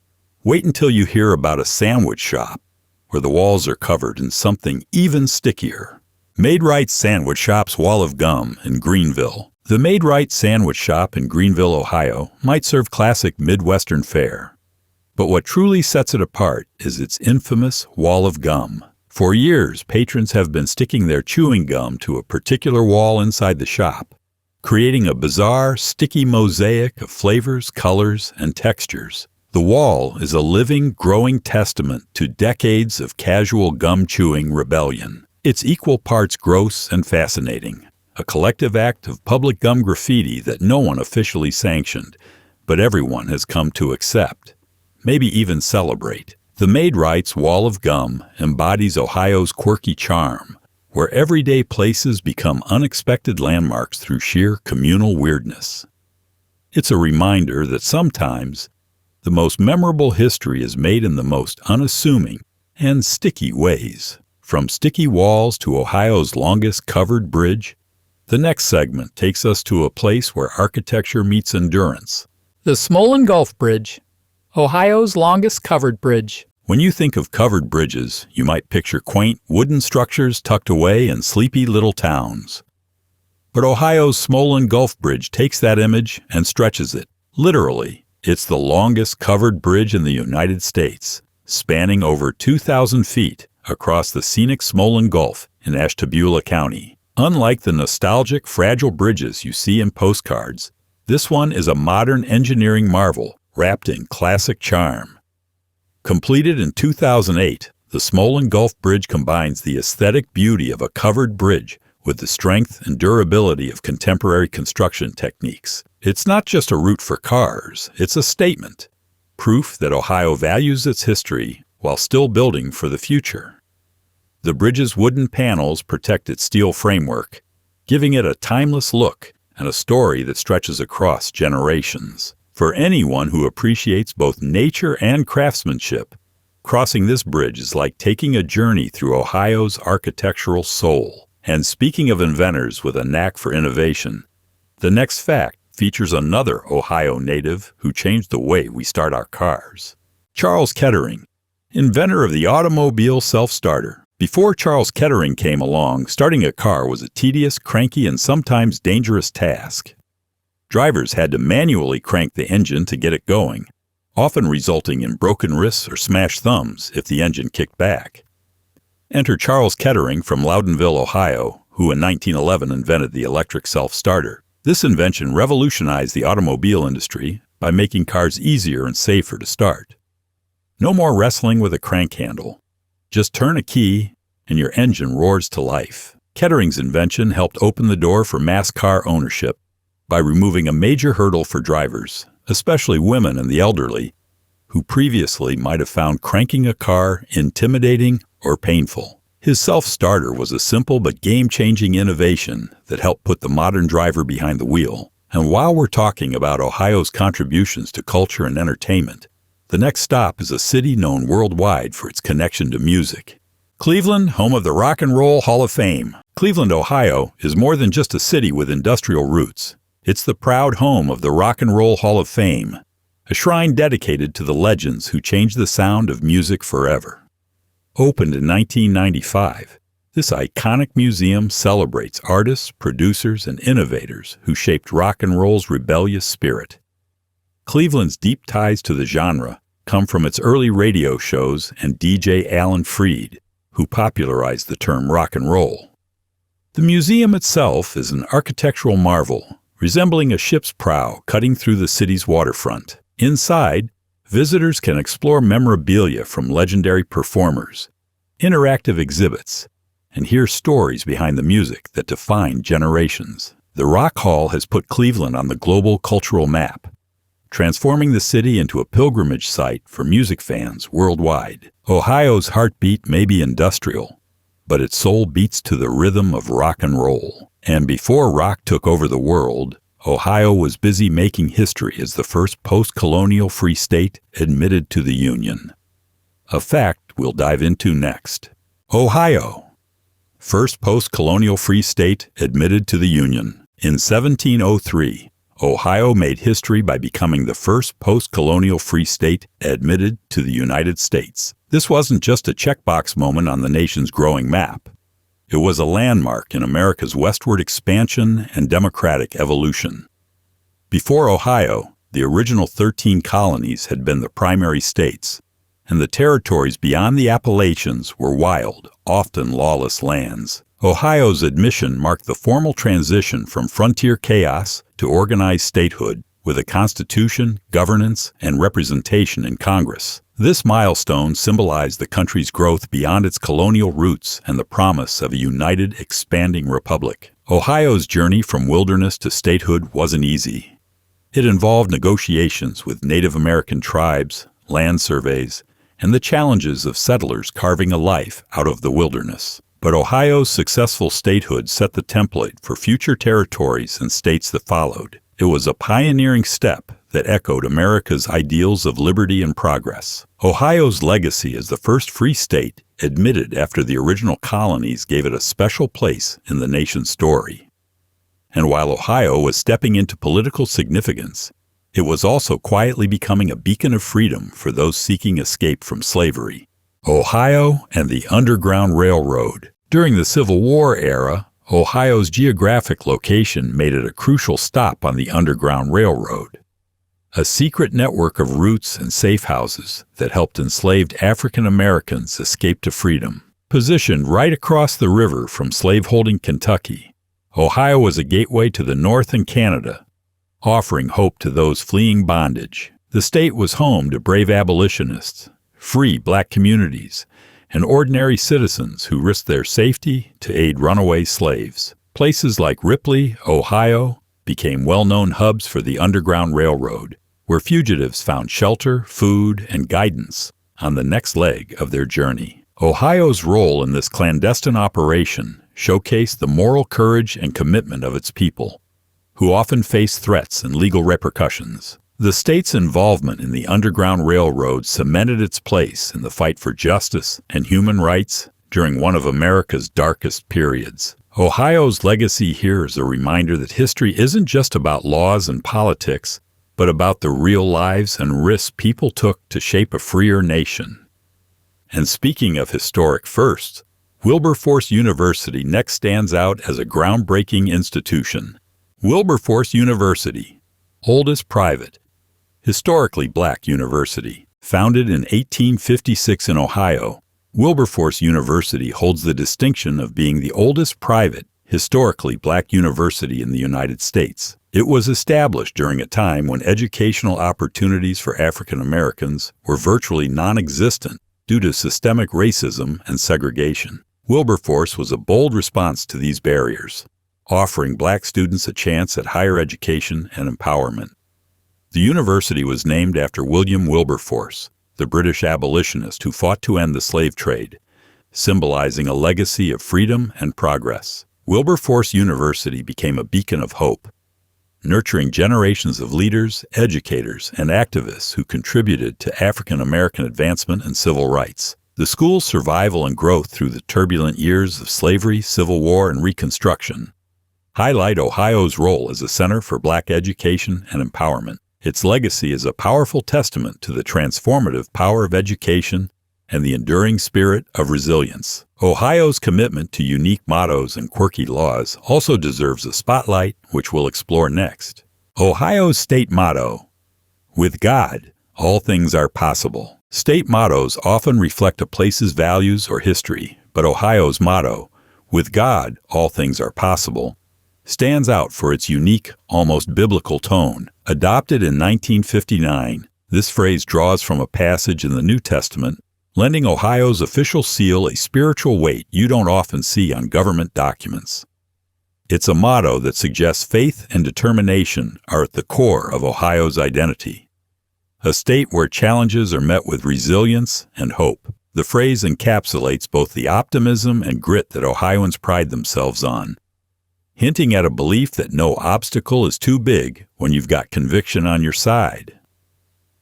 Speaker 1: wait until you hear about a sandwich shop where the walls are covered in something even stickier. Made Right Sandwich Shop's Wall of Gum in Greenville. The Made Right Sandwich Shop in Greenville, Ohio, might serve classic Midwestern fare. But what truly sets it apart is its infamous wall of gum. For years, patrons have been sticking their chewing gum to a particular wall inside the shop, creating a bizarre, sticky mosaic of flavors, colors, and textures. The wall is a living, growing testament to decades of casual gum-chewing rebellion. It's equal parts gross and fascinating, a collective act of public gum graffiti that no one officially sanctioned, but everyone has come to accept, maybe even celebrate. The Made Right's Wall of Gum embodies Ohio's quirky charm, where everyday places become unexpected landmarks through sheer communal weirdness. It's a reminder that sometimes the most memorable history is made in the most unassuming and sticky ways. From sticky walls to Ohio's longest covered bridge, the next segment takes us to a place where architecture meets endurance.
Speaker 2: The Smolin Gulf Bridge, Ohio's longest covered bridge.
Speaker 1: When you think of covered bridges, you might picture quaint wooden structures tucked away in sleepy little towns. But Ohio's Smolin Gulf Bridge takes that image and stretches it. Literally, it's the longest covered bridge in the United States, spanning over 2,000 feet across the scenic Smolin Gulf in Ashtabula County. Unlike the nostalgic, fragile bridges you see in postcards, this one is a modern engineering marvel wrapped in classic charm. Completed in 2008, the Smolin Gulf Bridge combines the aesthetic beauty of a covered bridge with the strength and durability of contemporary construction techniques. It's not just a route for cars, it's a statement, proof that Ohio values its history while still building for the future. The bridge's wooden panels protect its steel framework, giving it a timeless look and a story that stretches across generations. For anyone who appreciates both nature and craftsmanship, crossing this bridge is like taking a journey through Ohio's architectural soul. And speaking of inventors with a knack for innovation, the next fact features another Ohio native who changed the way we start our cars. Charles Kettering, inventor of the automobile self-starter. Before Charles Kettering came along, starting a car was a tedious, cranky, and sometimes dangerous task. Drivers had to manually crank the engine to get it going, often resulting in broken wrists or smashed thumbs if the engine kicked back. Enter Charles Kettering from Loudonville, Ohio, who in 1911 invented the electric self-starter. This invention revolutionized the automobile industry by making cars easier and safer to start. No more wrestling with a crank handle. Just turn a key and your engine roars to life. Kettering's invention helped open the door for mass car ownership by removing a major hurdle for drivers, especially women and the elderly, who previously might have found cranking a car intimidating or painful. His self-starter was a simple but game-changing innovation that helped put the modern driver behind the wheel. And while we're talking about Ohio's contributions to culture and entertainment, the next stop is a city known worldwide for its connection to music. Cleveland, home of the Rock and Roll Hall of Fame. Cleveland, Ohio, is more than just a city with industrial roots. It's the proud home of the Rock and Roll Hall of Fame, a shrine dedicated to the legends who changed the sound of music forever. Opened in 1995, this iconic museum celebrates artists, producers, and innovators who shaped rock and roll's rebellious spirit. Cleveland's deep ties to the genre come from its early radio shows and DJ Alan Freed, who popularized the term rock and roll. The museum itself is an architectural marvel, resembling a ship's prow cutting through the city's waterfront. Inside, visitors can explore memorabilia from legendary performers, interactive exhibits, and hear stories behind the music that defined generations. The Rock Hall has put Cleveland on the global cultural map, transforming the city into a pilgrimage site for music fans worldwide. Ohio's heartbeat may be industrial, but its soul beats to the rhythm of rock and roll. And before rock took over the world, Ohio was busy making history as the first post-colonial free state admitted to the Union. A fact we'll dive into next. Ohio, first post-colonial free state admitted to the Union. In 1703, Ohio made history by becoming the first post-colonial free state admitted to the United States. This wasn't just a checkbox moment on the nation's growing map. It was a landmark in America's westward expansion and democratic evolution. Before Ohio, the original 13 colonies had been the primary states, and the territories beyond the Appalachians were wild, often lawless lands. Ohio's admission marked the formal transition from frontier chaos to organized statehood, with a constitution, governance, and representation in Congress. This milestone symbolized the country's growth beyond its colonial roots and the promise of a united, expanding republic. Ohio's journey from wilderness to statehood wasn't easy. It involved negotiations with Native American tribes, land surveys, and the challenges of settlers carving a life out of the wilderness. But Ohio's successful statehood set the template for future territories and states that followed. It was a pioneering step that echoed America's ideals of liberty and progress. Ohio's legacy as the first free state admitted after the original colonies gave it a special place in the nation's story. And while Ohio was stepping into political significance, it was also quietly becoming a beacon of freedom for those seeking escape from slavery. Ohio and the Underground Railroad. During the Civil War era, Ohio's geographic location made it a crucial stop on the Underground Railroad, a secret network of routes and safe houses that helped enslaved African Americans escape to freedom. Positioned right across the river from slaveholding Kentucky, Ohio was a gateway to the North and Canada, offering hope to those fleeing bondage. The state was home to brave abolitionists, free black communities, and ordinary citizens who risked their safety to aid runaway slaves. Places like Ripley, Ohio, became well-known hubs for the Underground Railroad, where fugitives found shelter, food, and guidance on the next leg of their journey. Ohio's role in this clandestine operation showcased the moral courage and commitment of its people, who often faced threats and legal repercussions. The state's involvement in the Underground Railroad cemented its place in the fight for justice and human rights during one of America's darkest periods. Ohio's legacy here is a reminder that history isn't just about laws and politics, but about the real lives and risks people took to shape a freer nation. And speaking of historic firsts, Wilberforce University next stands out as a groundbreaking institution. Wilberforce University, oldest private, historically black university. Founded in 1856 in Ohio, Wilberforce University holds the distinction of being the oldest private, historically black university in the United States. It was established during a time when educational opportunities for African Americans were virtually non-existent due to systemic racism and segregation. Wilberforce was a bold response to these barriers, offering black students a chance at higher education and empowerment. The university was named after William Wilberforce, the British abolitionist who fought to end the slave trade, symbolizing a legacy of freedom and progress. Wilberforce University became a beacon of hope, nurturing generations of leaders, educators, and activists who contributed to African American advancement and civil rights. The school's survival and growth through the turbulent years of slavery, Civil War, and Reconstruction highlight Ohio's role as a center for black education and empowerment. Its legacy is a powerful testament to the transformative power of education and the enduring spirit of resilience. Ohio's commitment to unique mottos and quirky laws also deserves a spotlight, which we'll explore next. Ohio's state motto, "With God, all things are possible." State mottos often reflect a place's values or history, but Ohio's motto, "With God, all things are possible," stands out for its unique, almost biblical tone. Adopted in 1959, this phrase draws from a passage in the New Testament, lending Ohio's official seal a spiritual weight you don't often see on government documents. It's a motto that suggests faith and determination are at the core of Ohio's identity. A state where challenges are met with resilience and hope. The phrase encapsulates both the optimism and grit that Ohioans pride themselves on, hinting at a belief that no obstacle is too big when you've got conviction on your side.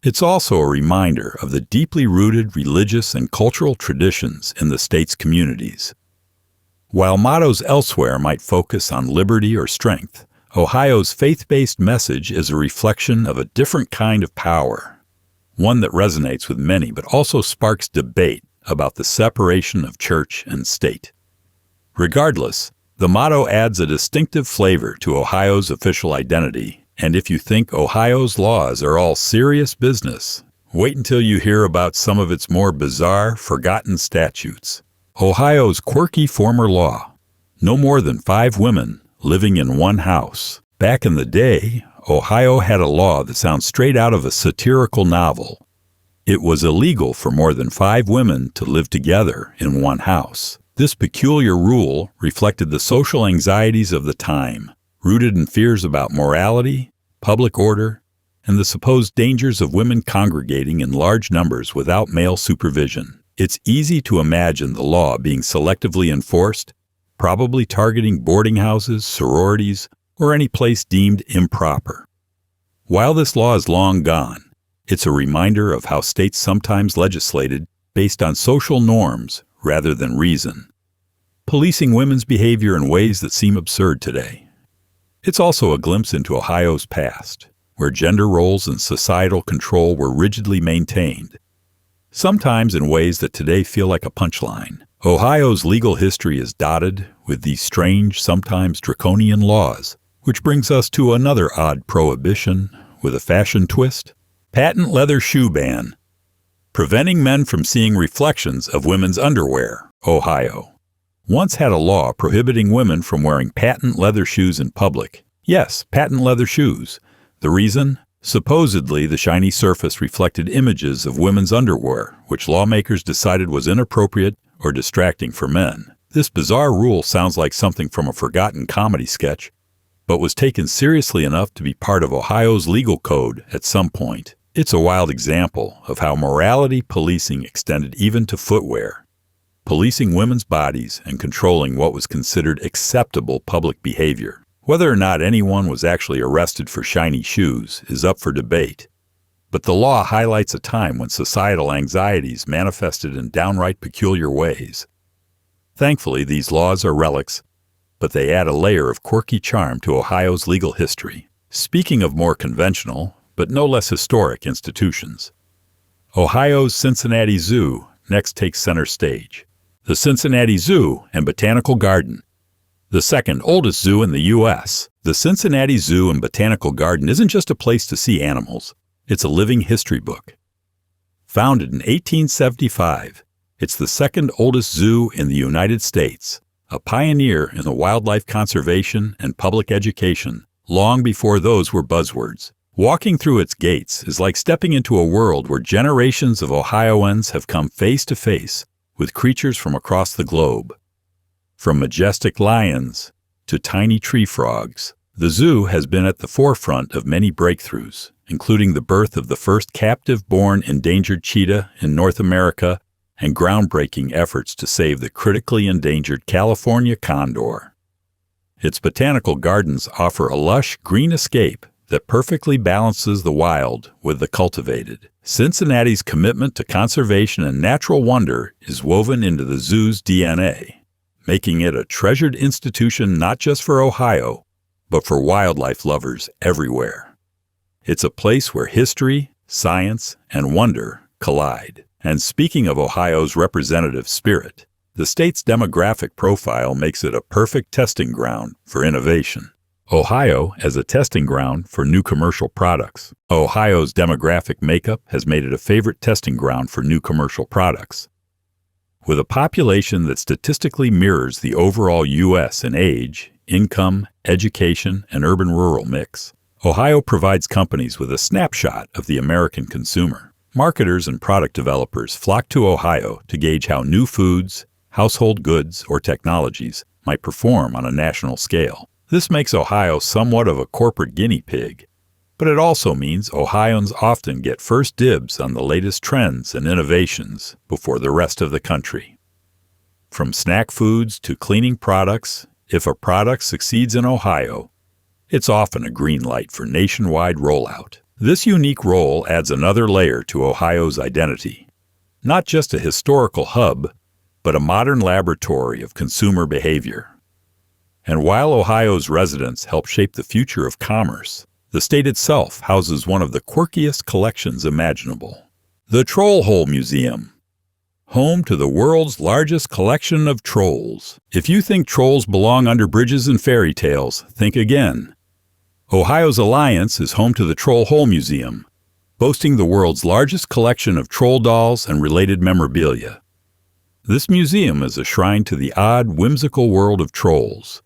Speaker 1: It's also a reminder of the deeply rooted religious and cultural traditions in the state's communities. While mottos elsewhere might focus on liberty or strength, Ohio's faith-based message is a reflection of a different kind of power, one that resonates with many but also sparks debate about the separation of church and state. Regardless, the motto adds a distinctive flavor to Ohio's official identity, and if you think Ohio's laws are all serious business, wait until you hear about some of its more bizarre, forgotten statutes. Ohio's quirky former law: no more than 5 women living in one house. Back in the day, Ohio had a law that sounds straight out of a satirical novel. It was illegal for more than 5 women to live together in one house. This peculiar rule reflected the social anxieties of the time, rooted in fears about morality, public order, and the supposed dangers of women congregating in large numbers without male supervision. It's easy to imagine the law being selectively enforced, probably targeting boarding houses, sororities, or any place deemed improper. While this law is long gone, it's a reminder of how states sometimes legislated based on social norms rather than reason, policing women's behavior in ways that seem absurd today. It's also a glimpse into Ohio's past, where gender roles and societal control were rigidly maintained, sometimes in ways that today feel like a punchline. Ohio's legal history is dotted with these strange, sometimes draconian laws, which brings us to another odd prohibition with a fashion twist: patent leather shoe ban, preventing men from seeing reflections of women's underwear. Ohio once had a law prohibiting women from wearing patent leather shoes in public. Yes, patent leather shoes. The reason? Supposedly, the shiny surface reflected images of women's underwear, which lawmakers decided was inappropriate or distracting for men. This bizarre rule sounds like something from a forgotten comedy sketch, but was taken seriously enough to be part of Ohio's legal code at some point. It's a wild example of how morality policing extended even to footwear, policing women's bodies and controlling what was considered acceptable public behavior. Whether or not anyone was actually arrested for shiny shoes is up for debate, but the law highlights a time when societal anxieties manifested in downright peculiar ways. Thankfully, these laws are relics, but they add a layer of quirky charm to Ohio's legal history. Speaking of more conventional, but no less historic institutions, Ohio's Cincinnati Zoo next takes center stage. The Cincinnati Zoo and Botanical Garden, the second oldest zoo in the U.S. The Cincinnati Zoo and Botanical Garden isn't just a place to see animals, it's a living history book. Founded in 1875, it's the second oldest zoo in the United States, a pioneer in the wildlife conservation and public education, long before those were buzzwords. Walking through its gates is like stepping into a world where generations of Ohioans have come face to face with creatures from across the globe. From majestic lions to tiny tree frogs, the zoo has been at the forefront of many breakthroughs, including the birth of the first captive-born endangered cheetah in North America and groundbreaking efforts to save the critically endangered California condor. Its botanical gardens offer a lush green escape that perfectly balances the wild with the cultivated. Cincinnati's commitment to conservation and natural wonder is woven into the zoo's DNA, making it a treasured institution not just for Ohio, but for wildlife lovers everywhere. It's a place where history, science, and wonder collide. And speaking of Ohio's representative spirit, the state's demographic profile makes it a perfect testing ground for innovation. Ohio as a testing ground for new commercial products. Ohio's demographic makeup has made it a favorite testing ground for new commercial products. With a population that statistically mirrors the overall U.S. in age, income, education, and urban-rural mix, Ohio provides companies with a snapshot of the American consumer. Marketers and product developers flock to Ohio to gauge how new foods, household goods, or technologies might perform on a national scale. This makes Ohio somewhat of a corporate guinea pig, but it also means Ohioans often get first dibs on the latest trends and innovations before the rest of the country. From snack foods to cleaning products, if a product succeeds in Ohio, it's often a green light for nationwide rollout. This unique role adds another layer to Ohio's identity. Not just a historical hub, but a modern laboratory of consumer behavior. And while Ohio's residents help shape the future of commerce, the state itself houses one of the quirkiest collections imaginable. The Troll Hole Museum, home to the world's largest collection of trolls. If you think trolls belong under bridges and fairy tales, think again. Ohio's Alliance is home to the Troll Hole Museum, boasting the world's largest collection of troll dolls and related memorabilia. This museum is a shrine to the odd, whimsical world of trolls.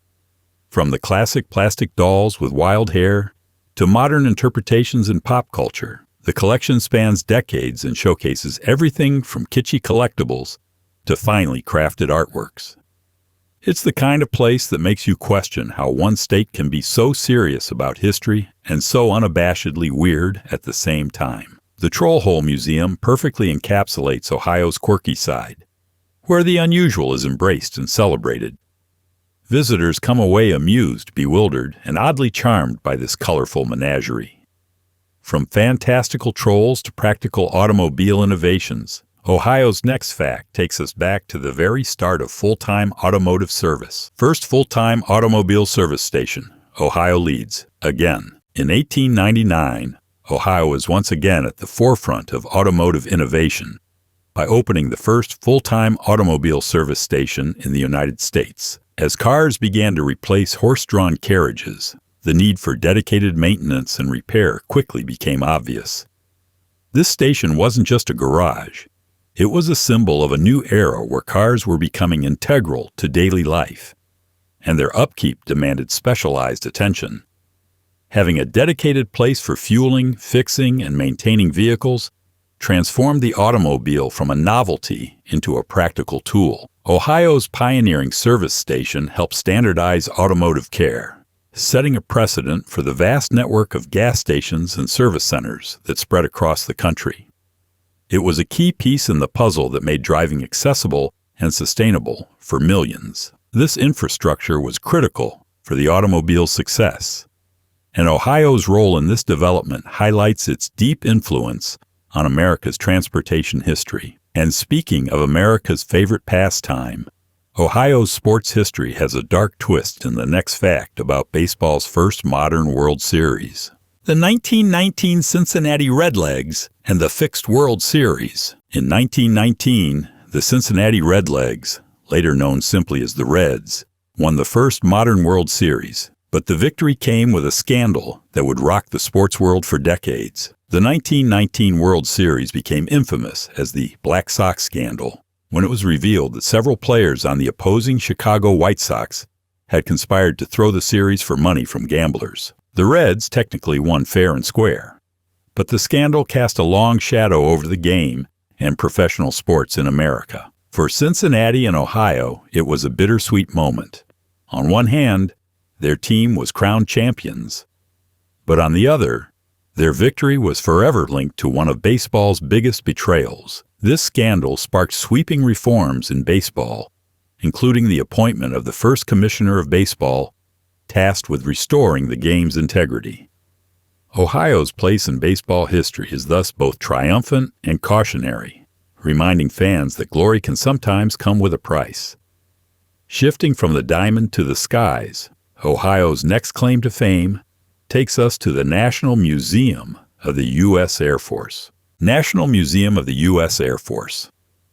Speaker 1: From the classic plastic dolls with wild hair to modern interpretations in pop culture, the collection spans decades and showcases everything from kitschy collectibles to finely crafted artworks. It's the kind of place that makes you question how one state can be so serious about history and so unabashedly weird at the same time. The Troll Hole Museum perfectly encapsulates Ohio's quirky side, where the unusual is embraced and celebrated. Visitors come away amused, bewildered, and oddly charmed by this colorful menagerie. From fantastical trolls to practical automobile innovations, Ohio's next fact takes us back to the very start of full-time automotive service. First full-time automobile service station, Ohio leads, again. In 1899, Ohio was once again at the forefront of automotive innovation by opening the first full-time automobile service station in the United States. As cars began to replace horse-drawn carriages, the need for dedicated maintenance and repair quickly became obvious. This station wasn't just a garage. It was a symbol of a new era where cars were becoming integral to daily life, and their upkeep demanded specialized attention. Having a dedicated place for fueling, fixing, and maintaining vehicles transformed the automobile from a novelty into a practical tool. Ohio's pioneering service station helped standardize automotive care, setting a precedent for the vast network of gas stations and service centers that spread across the country. It was a key piece in the puzzle that made driving accessible and sustainable for millions. This infrastructure was critical for the automobile's success, and Ohio's role in this development highlights its deep influence on America's transportation history. And speaking of America's favorite pastime, Ohio's sports history has a dark twist in the next fact about baseball's first modern World Series. The 1919 Cincinnati Redlegs and the fixed World Series. In 1919, the Cincinnati Redlegs, later known simply as the Reds, won the first modern World Series, but the victory came with a scandal that would rock the sports world for decades. The 1919 World Series became infamous as the Black Sox scandal, when it was revealed that several players on the opposing Chicago White Sox had conspired to throw the series for money from gamblers. The Reds technically won fair and square, but the scandal cast a long shadow over the game and professional sports in America. For Cincinnati and Ohio, it was a bittersweet moment. On one hand, their team was crowned champions, but on the other, their victory was forever linked to one of baseball's biggest betrayals. This scandal sparked sweeping reforms in baseball, including the appointment of the first commissioner of baseball, tasked with restoring the game's integrity. Ohio's place in baseball history is thus both triumphant and cautionary, reminding fans that glory can sometimes come with a price. Shifting from the diamond to the skies, Ohio's next claim to fame takes us to the National Museum of the U.S. Air Force. National Museum of the U.S. Air Force,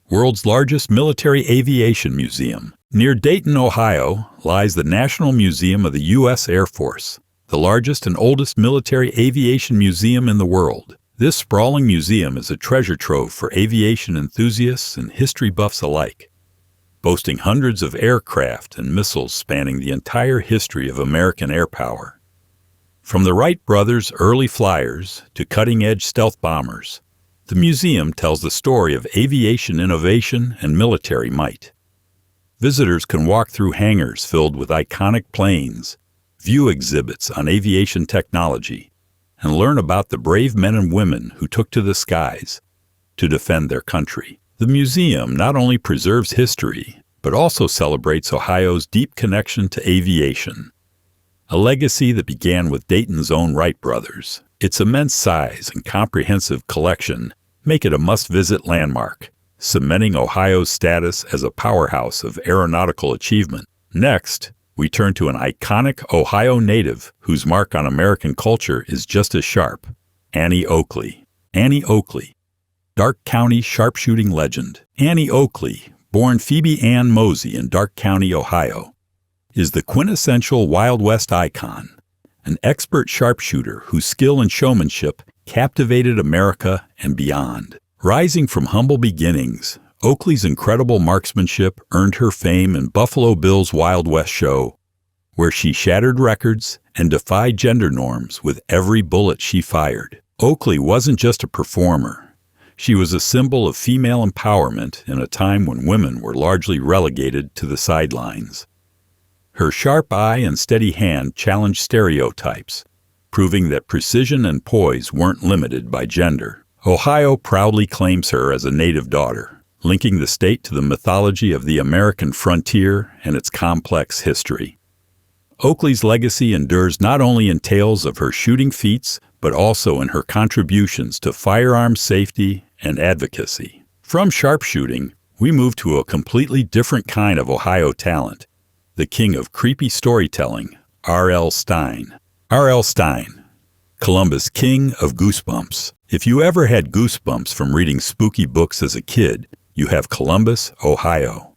Speaker 1: world's largest military aviation museum. Near Dayton, Ohio, lies the National Museum of the U.S. Air Force, the largest and oldest military aviation museum in the world. This sprawling museum is a treasure trove for aviation enthusiasts and history buffs alike, boasting hundreds of aircraft and missiles spanning the entire history of American air power. From the Wright brothers' early flyers to cutting-edge stealth bombers, the museum tells the story of aviation innovation and military might. Visitors can walk through hangars filled with iconic planes, view exhibits on aviation technology, and learn about the brave men and women who took to the skies to defend their country. The museum not only preserves history, but also celebrates Ohio's deep connection to aviation, a legacy that began with Dayton's own Wright brothers. Its immense size and comprehensive collection make it a must-visit landmark, cementing Ohio's status as a powerhouse of aeronautical achievement. Next, we turn to an iconic Ohio native whose mark on American culture is just as sharp, Annie Oakley. Annie Oakley, Darke County sharpshooting legend. Annie Oakley, born Phoebe Ann Mosey in Darke County, Ohio, is the quintessential Wild West icon, an expert sharpshooter whose skill and showmanship captivated America and beyond. Rising from humble beginnings, Oakley's incredible marksmanship earned her fame in Buffalo Bill's Wild West show, where she shattered records and defied gender norms with every bullet she fired. Oakley wasn't just a performer. She was a symbol of female empowerment in a time when women were largely relegated to the sidelines. Her sharp eye and steady hand challenged stereotypes, proving that precision and poise weren't limited by gender. Ohio proudly claims her as a native daughter, linking the state to the mythology of the American frontier and its complex history. Oakley's legacy endures not only in tales of her shooting feats, but also in her contributions to firearms safety and advocacy. From sharpshooting, we move to a completely different kind of Ohio talent, the king of creepy storytelling, R.L. Stein. R.L. Stein, Columbus' king of Goosebumps. If you ever had goosebumps from reading spooky books as a kid, you have Columbus, Ohio,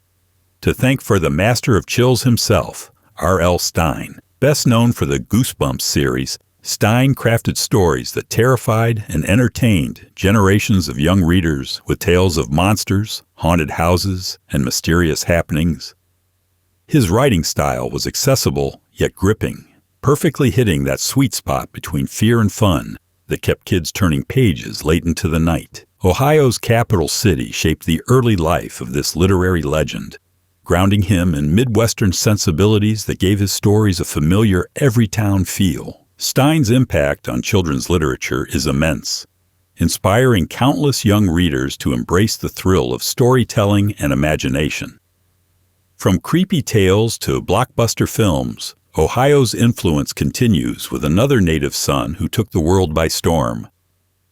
Speaker 1: to thank for the master of chills himself, R.L. Stein. Best known for the Goosebumps series, Stein crafted stories that terrified and entertained generations of young readers with tales of monsters, haunted houses, and mysterious happenings. His writing style was accessible yet gripping, perfectly hitting that sweet spot between fear and fun that kept kids turning pages late into the night. Ohio's capital city shaped the early life of this literary legend, grounding him in Midwestern sensibilities that gave his stories a familiar every-town feel. Stein's impact on children's literature is immense, inspiring countless young readers to embrace the thrill of storytelling and imagination. From creepy tales to blockbuster films, Ohio's influence continues with another native son who took the world by storm.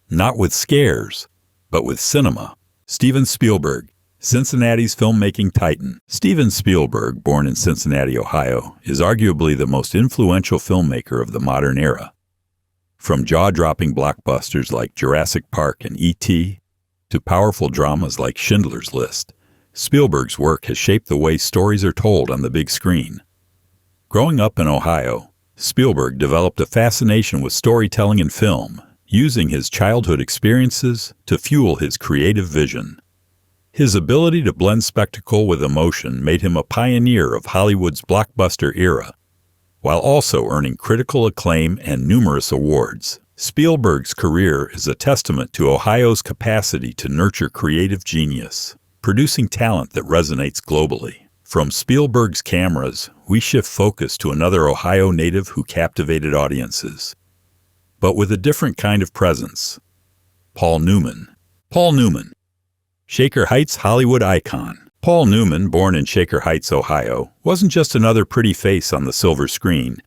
Speaker 1: Not with scares, but with cinema. Steven Spielberg, Cincinnati's filmmaking titan. Steven Spielberg, born in Cincinnati, Ohio, is arguably the most influential filmmaker of the modern era. From jaw-dropping blockbusters like Jurassic Park and E.T. to powerful dramas like Schindler's List, Spielberg's work has shaped the way stories are told on the big screen. Growing up in Ohio, Spielberg developed a fascination with storytelling and film, using his childhood experiences to fuel his creative vision. His ability to blend spectacle with emotion made him a pioneer of Hollywood's blockbuster era, while also earning critical acclaim and numerous awards. Spielberg's career is a testament to Ohio's capacity to nurture creative genius, producing talent that resonates globally. From Spielberg's cameras, we shift focus to another Ohio native who captivated audiences, but with a different kind of presence. Paul Newman. Paul Newman, Shaker Heights Hollywood icon. Paul Newman, born in Shaker Heights, Ohio, wasn't just another pretty face on the silver screen.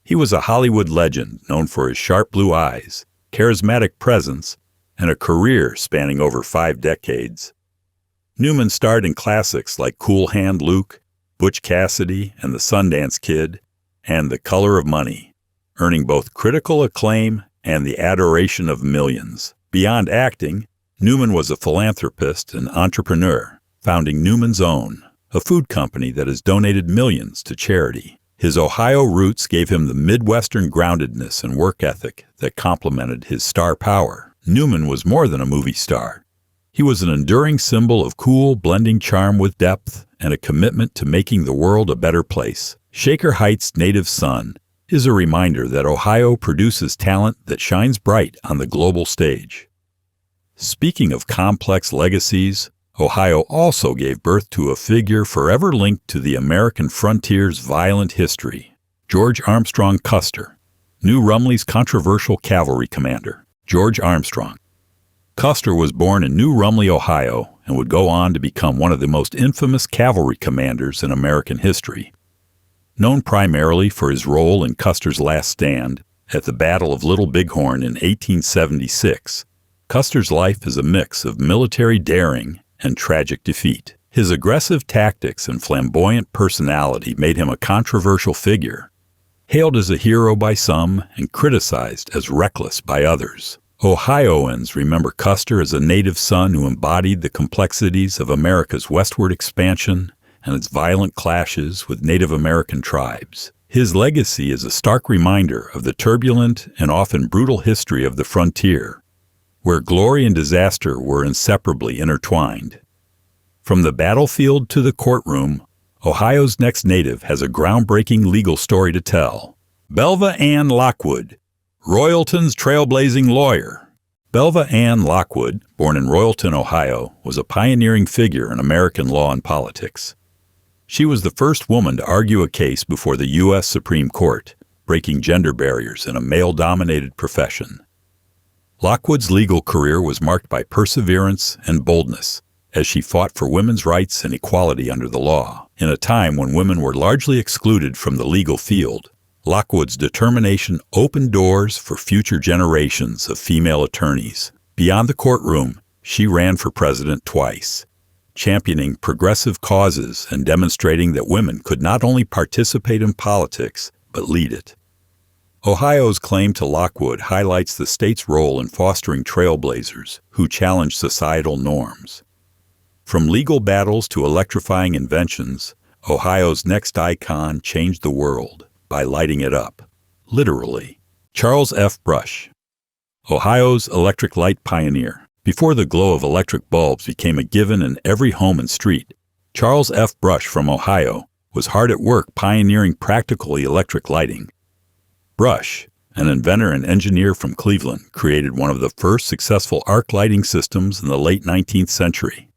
Speaker 1: He was a Hollywood legend known for his sharp blue eyes, charismatic presence, and a career spanning over 5 decades. Newman starred in classics like Cool Hand Luke, Butch Cassidy and the Sundance Kid, and The Color of Money, earning both critical acclaim and the adoration of millions. Beyond acting, Newman was a philanthropist and entrepreneur, founding Newman's Own, a food company that has donated millions to charity. His Ohio roots gave him the Midwestern groundedness and work ethic that complemented his star power. Newman was more than a movie star. He was an enduring symbol of cool, blending charm with depth and a commitment to making the world a better place. Shaker Heights' native son is a reminder that Ohio produces talent that shines bright on the global stage. Speaking of complex legacies, Ohio also gave birth to a figure forever linked to the American frontier's violent history, George Armstrong Custer, New Rumley's controversial cavalry commander. George Armstrong. Custer was born in New Rumley, Ohio, and would go on to become one of the most infamous cavalry commanders in American history. Known primarily for his role in Custer's last stand at the Battle of Little Bighorn in 1876, Custer's life is a mix of military daring and tragic defeat. His aggressive tactics and flamboyant personality made him a controversial figure, hailed as a hero by some and criticized as reckless by others. Ohioans remember Custer as a native son who embodied the complexities of America's westward expansion and its violent clashes with Native American tribes. His legacy is a stark reminder of the turbulent and often brutal history of the frontier, where glory and disaster were inseparably intertwined. From the battlefield to the courtroom, Ohio's next native has a groundbreaking legal story to tell. Belva Ann Lockwood, Royalton's trailblazing lawyer. Belva Ann Lockwood, born in Royalton, Ohio, was a pioneering figure in American law and politics. She was the first woman to argue a case before the U.S. Supreme Court, breaking gender barriers in a male-dominated profession. Lockwood's legal career was marked by perseverance and boldness as she fought for women's rights and equality under the law. In a time when women were largely excluded from the legal field, Lockwood's determination opened doors for future generations of female attorneys. Beyond the courtroom, she ran for president twice, championing progressive causes and demonstrating that women could not only participate in politics, but lead it. Ohio's claim to Lockwood highlights the state's role in fostering trailblazers who challenge societal norms. From legal battles to electrifying inventions, Ohio's next icon changed the world by lighting it up, literally. Charles F. Brush, Ohio's electric light pioneer. Before the glow of electric bulbs became a given in every home and street, Charles F. Brush from Ohio was hard at work pioneering practical electric lighting. Brush, an inventor and engineer from Cleveland, created one of the first successful arc lighting systems in the late 19th century,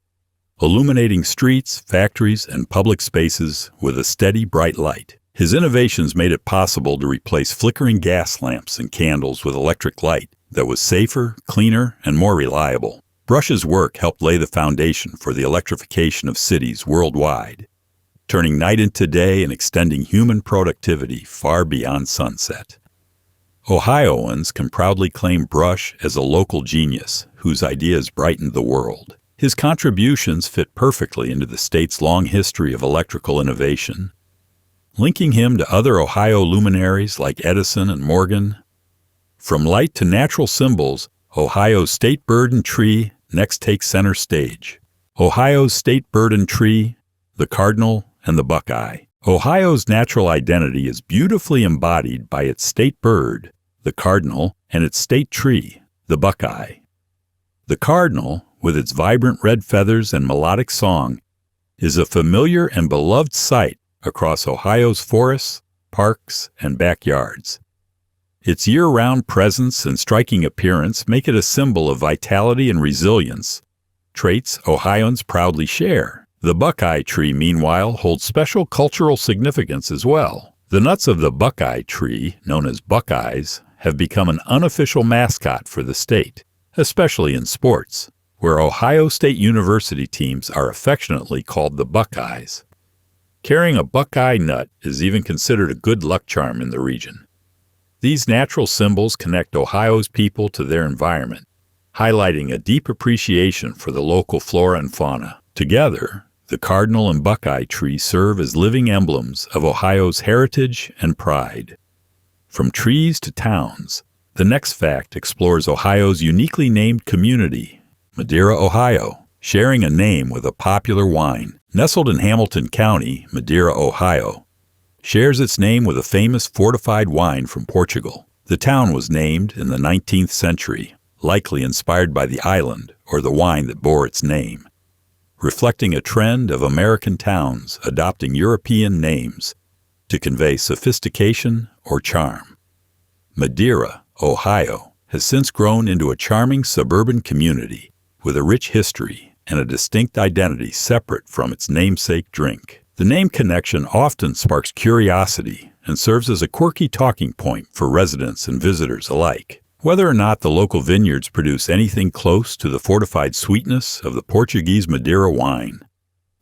Speaker 1: illuminating streets, factories, and public spaces with a steady, bright light. His innovations made it possible to replace flickering gas lamps and candles with electric light that was safer, cleaner, and more reliable. Brush's work helped lay the foundation for the electrification of cities worldwide, turning night into day and extending human productivity far beyond sunset. Ohioans can proudly claim Brush as a local genius whose ideas brightened the world. His contributions fit perfectly into the state's long history of electrical innovation, linking him to other Ohio luminaries like Edison and Morgan. From light to natural symbols, Ohio's state bird and tree next takes center stage. Ohio's state bird and tree, the cardinal and the buckeye. Ohio's natural identity is beautifully embodied by its state bird, the cardinal, and its state tree, the buckeye. The cardinal, with its vibrant red feathers and melodic song, is a familiar and beloved sight across Ohio's forests, parks, and backyards. Its year-round presence and striking appearance make it a symbol of vitality and resilience, traits Ohioans proudly share. The buckeye tree, meanwhile, holds special cultural significance as well. The nuts of the buckeye tree, known as buckeyes, have become an unofficial mascot for the state, especially in sports, where Ohio State University teams are affectionately called the Buckeyes. Carrying a buckeye nut is even considered a good luck charm in the region. These natural symbols connect Ohio's people to their environment, highlighting a deep appreciation for the local flora and fauna. Together, the cardinal and buckeye tree serve as living emblems of Ohio's heritage and pride. From trees to towns, the next fact explores Ohio's uniquely named community, Madeira, Ohio, sharing a name with a popular wine. Nestled in Hamilton County, Madeira, Ohio, shares its name with a famous fortified wine from Portugal. The town was named in the 19th century, likely inspired by the island or the wine that bore its name, reflecting a trend of American towns adopting European names to convey sophistication or charm. Madeira, Ohio, has since grown into a charming suburban community with a rich history and a distinct identity separate from its namesake drink. The name connection often sparks curiosity and serves as a quirky talking point for residents and visitors alike. Whether or not the local vineyards produce anything close to the fortified sweetness of the Portuguese Madeira wine,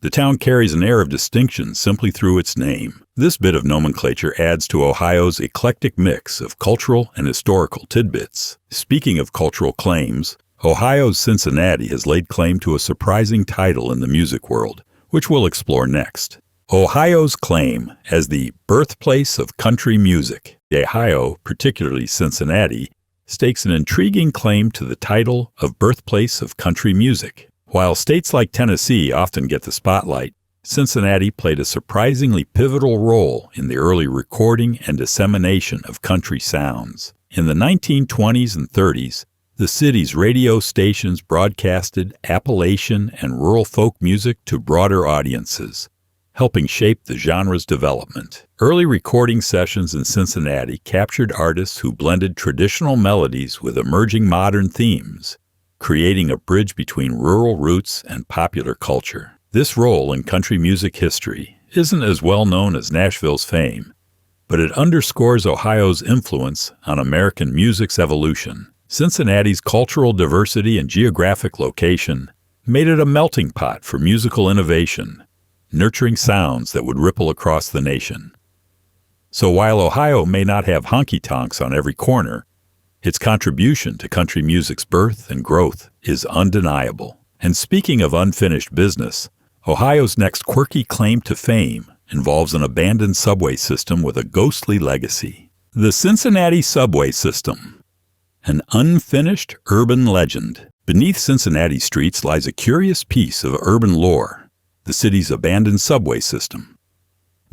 Speaker 1: the town carries an air of distinction simply through its name. This bit of nomenclature adds to Ohio's eclectic mix of cultural and historical tidbits. Speaking of cultural claims, Ohio's Cincinnati has laid claim to a surprising title in the music world, which we'll explore next. Ohio's claim as the birthplace of country music. Ohio, particularly Cincinnati, stakes an intriguing claim to the title of birthplace of country music. While states like Tennessee often get the spotlight, Cincinnati played a surprisingly pivotal role in the early recording and dissemination of country sounds. In the 1920s and 30s, the city's radio stations broadcasted Appalachian and rural folk music to broader audiences, helping shape the genre's development. Early recording sessions in Cincinnati captured artists who blended traditional melodies with emerging modern themes, creating a bridge between rural roots and popular culture. This role in country music history isn't as well known as Nashville's fame, but it underscores Ohio's influence on American music's evolution. Cincinnati's cultural diversity and geographic location made it a melting pot for musical innovation, nurturing sounds that would ripple across the nation. So while Ohio may not have honky-tonks on every corner, its contribution to country music's birth and growth is undeniable. And speaking of unfinished business, Ohio's next quirky claim to fame involves an abandoned subway system with a ghostly legacy. The Cincinnati subway system, an unfinished urban legend. Beneath Cincinnati streets lies a curious piece of urban lore, the city's abandoned subway system.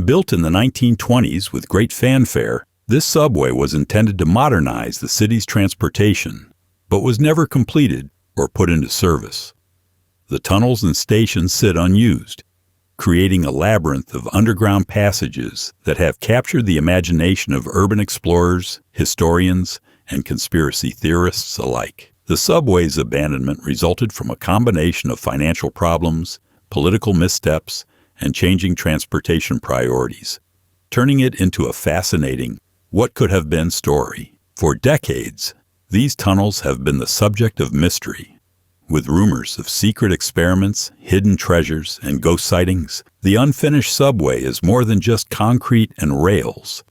Speaker 1: Built in the 1920s with great fanfare, this subway was intended to modernize the city's transportation, but was never completed or put into service. The tunnels and stations sit unused, creating a labyrinth of underground passages that have captured the imagination of urban explorers, historians, and conspiracy theorists alike. The subway's abandonment resulted from a combination of financial problems, political missteps, and changing transportation priorities, turning it into a fascinating what-could-have-been story. For decades, these tunnels have been the subject of mystery. With rumors of secret experiments, hidden treasures, and ghost sightings, the unfinished subway is more than just concrete and rails.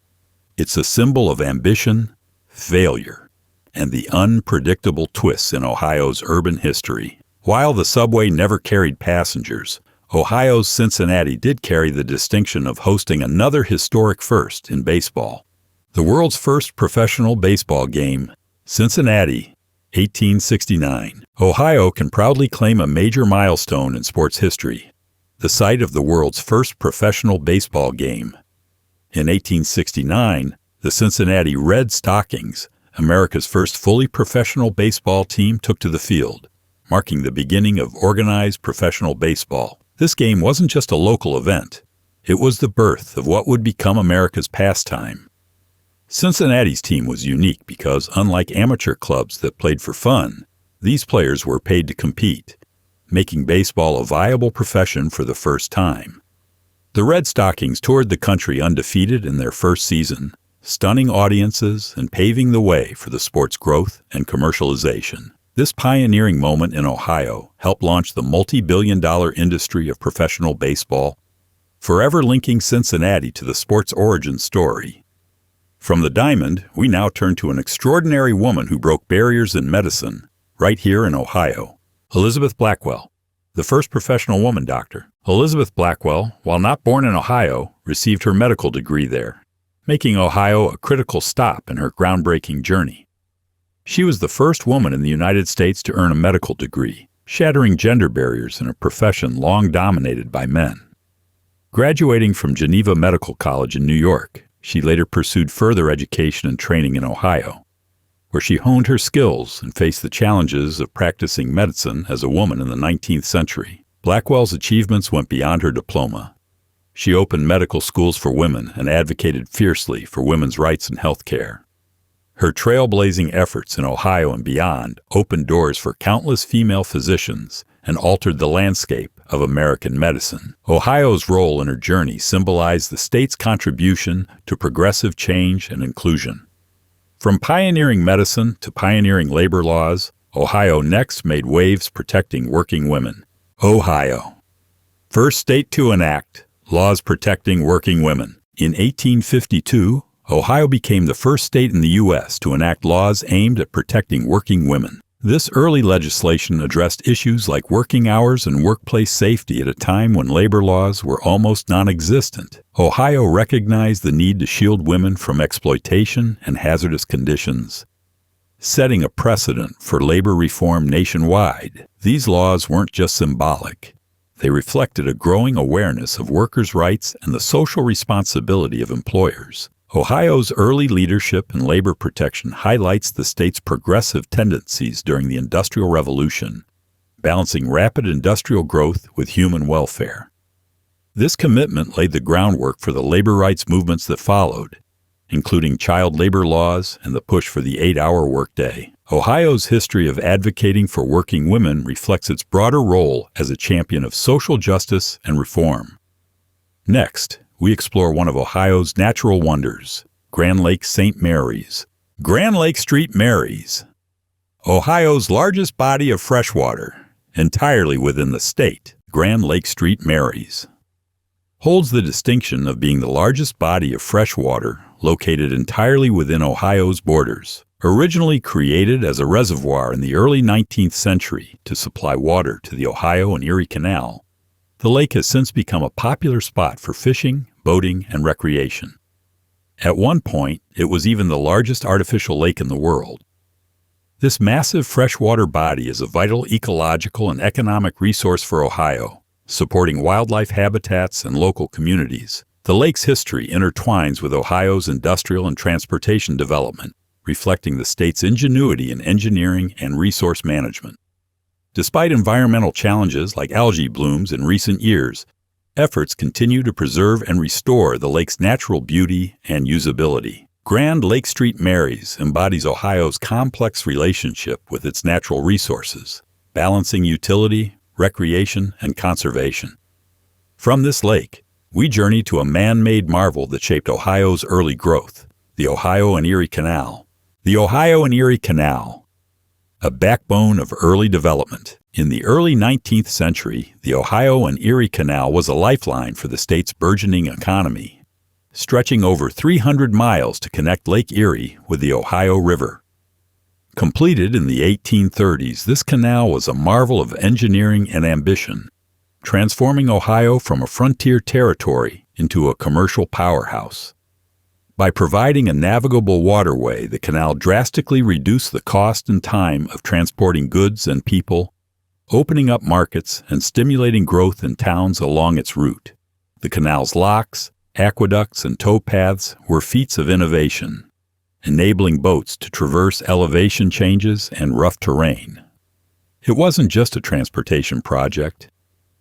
Speaker 1: It's a symbol of ambition, failure, and the unpredictable twists in Ohio's urban history. While the subway never carried passengers, Ohio's Cincinnati did carry the distinction of hosting another historic first in baseball. The world's first professional baseball game, Cincinnati, 1869. Ohio can proudly claim a major milestone in sports history, the site of the world's first professional baseball game. In 1869, the Cincinnati Red Stockings, America's first fully professional baseball team, took to the field, marking the beginning of organized professional baseball. This game wasn't just a local event. It was the birth of what would become America's pastime. Cincinnati's team was unique because, unlike amateur clubs that played for fun, these players were paid to compete, making baseball a viable profession for the first time. The Red Stockings toured the country undefeated in their first season, stunning audiences and paving the way for the sport's growth and commercialization. This pioneering moment in Ohio helped launch the multi-billion-dollar industry of professional baseball, forever linking Cincinnati to the sport's origin story. From the diamond, we now turn to an extraordinary woman who broke barriers in medicine, right here in Ohio. Elizabeth Blackwell, the first professional woman doctor. Elizabeth Blackwell, while not born in Ohio, received her medical degree there, making Ohio a critical stop in her groundbreaking journey. She was the first woman in the United States to earn a medical degree, shattering gender barriers in a profession long dominated by men. Graduating from Geneva Medical College in New York, she later pursued further education and training in Ohio, where she honed her skills and faced the challenges of practicing medicine as a woman in the 19th century. Blackwell's achievements went beyond her diploma. She opened medical schools for women and advocated fiercely for women's rights in health care. Her trailblazing efforts in Ohio and beyond opened doors for countless female physicians and altered the landscape of American medicine. Ohio's role in her journey symbolized the state's contribution to progressive change and inclusion. From pioneering medicine to pioneering labor laws, Ohio next made waves protecting working women. Ohio, first state to enact laws protecting working women. In 1852, Ohio became the first state in the U.S. to enact laws aimed at protecting working women. This early legislation addressed issues like working hours and workplace safety at a time when labor laws were almost non-existent. Ohio recognized the need to shield women from exploitation and hazardous conditions, setting a precedent for labor reform nationwide. These laws weren't just symbolic. They reflected a growing awareness of workers' rights and the social responsibility of employers. Ohio's early leadership in labor protection highlights the state's progressive tendencies during the Industrial Revolution, balancing rapid industrial growth with human welfare. This commitment laid the groundwork for the labor rights movements that followed, including child labor laws and the push for the 8-hour workday. Ohio's history of advocating for working women reflects its broader role as a champion of social justice and reform. Next, we explore one of Ohio's natural wonders, Grand Lake St. Mary's. Grand Lake St. Mary's, Ohio's largest body of freshwater, entirely within the state. Grand Lake St. Mary's holds the distinction of being the largest body of freshwater located entirely within Ohio's borders. Originally created as a reservoir in the early 19th century to supply water to the Ohio and Erie Canal, the lake has since become a popular spot for fishing, boating, and recreation. At one point, it was even the largest artificial lake in the world. This massive freshwater body is a vital ecological and economic resource for Ohio, supporting wildlife habitats and local communities. The lake's history intertwines with Ohio's industrial and transportation development, reflecting the state's ingenuity in engineering and resource management. Despite environmental challenges like algae blooms in recent years, efforts continue to preserve and restore the lake's natural beauty and usability. Grand Lake St. Mary's embodies Ohio's complex relationship with its natural resources, balancing utility, recreation, and conservation. From this lake, we journey to a man-made marvel that shaped Ohio's early growth, the Ohio and Erie Canal. The Ohio and Erie Canal, a backbone of early development. In the early 19th century, the Ohio and Erie Canal was a lifeline for the state's burgeoning economy, stretching over 300 miles to connect Lake Erie with the Ohio River. Completed in the 1830s, this canal was a marvel of engineering and ambition, transforming Ohio from a frontier territory into a commercial powerhouse. By providing a navigable waterway, the canal drastically reduced the cost and time of transporting goods and people, opening up markets and stimulating growth in towns along its route. The canal's locks, aqueducts, and towpaths were feats of innovation, enabling boats to traverse elevation changes and rough terrain. It wasn't just a transportation project.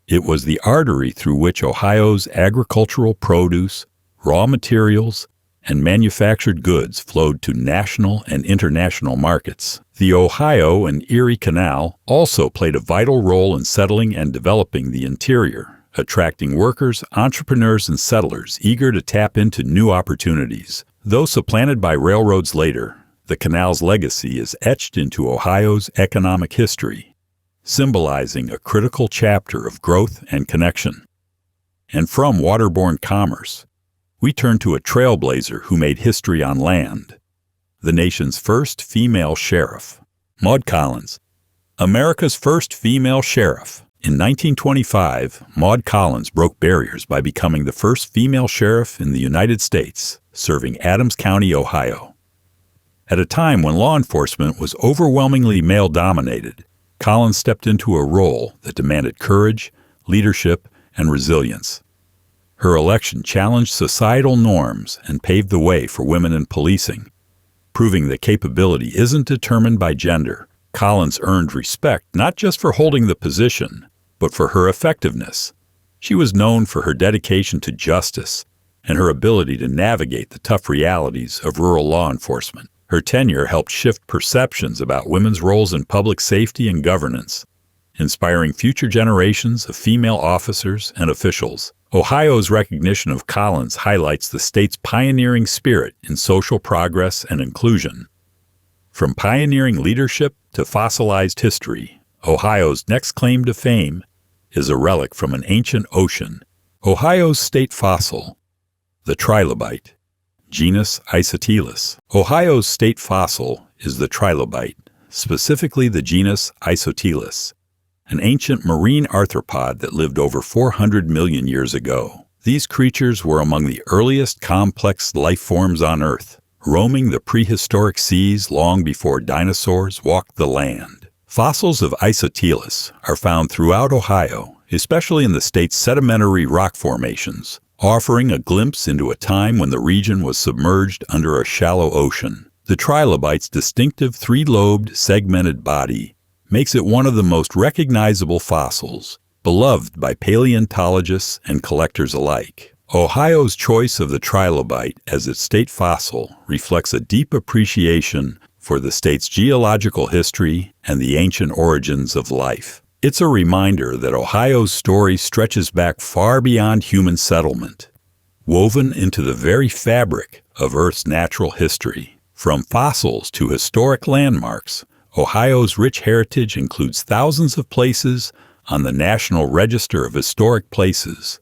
Speaker 1: It was the artery through which Ohio's agricultural produce, raw materials, and manufactured goods flowed to national and international markets. The Ohio and Erie Canal also played a vital role in settling and developing the interior, attracting workers, entrepreneurs, and settlers eager to tap into new opportunities. Though supplanted by railroads later, the canal's legacy is etched into Ohio's economic history, symbolizing a critical chapter of growth and connection. And from waterborne commerce, we turn to a trailblazer who made history on land, the nation's first female sheriff. Maud Collins, America's first female sheriff. In 1925, Maud Collins broke barriers by becoming the first female sheriff in the United States, serving Adams County, Ohio. At a time when law enforcement was overwhelmingly male-dominated, Collins stepped into a role that demanded courage, leadership, and resilience. Her election challenged societal norms and paved the way for women in policing, proving that capability isn't determined by gender. Collins earned respect not just for holding the position, but for her effectiveness. She was known for her dedication to justice and her ability to navigate the tough realities of rural law enforcement. Her tenure helped shift perceptions about women's roles in public safety and governance, inspiring future generations of female officers and officials. Ohio's recognition of Collins highlights the state's pioneering spirit in social progress and inclusion. From pioneering leadership to fossilized history, Ohio's next claim to fame is a relic from an ancient ocean. Ohio's state fossil, the trilobite, genus Isotylus. Ohio's state fossil is the trilobite, specifically the genus Isotylus, an ancient marine arthropod that lived over 400 million years ago. These creatures were among the earliest complex life forms on Earth, roaming the prehistoric seas long before dinosaurs walked the land. Fossils of Isotylus are found throughout Ohio, especially in the state's sedimentary rock formations, offering a glimpse into a time when the region was submerged under a shallow ocean. The trilobite's distinctive three-lobed, segmented body makes it one of the most recognizable fossils, beloved by paleontologists and collectors alike. Ohio's choice of the trilobite as its state fossil reflects a deep appreciation for the state's geological history and the ancient origins of life. It's a reminder that Ohio's story stretches back far beyond human settlement, woven into the very fabric of Earth's natural history. From fossils to historic landmarks, Ohio's rich heritage includes thousands of places on the National Register of Historic Places.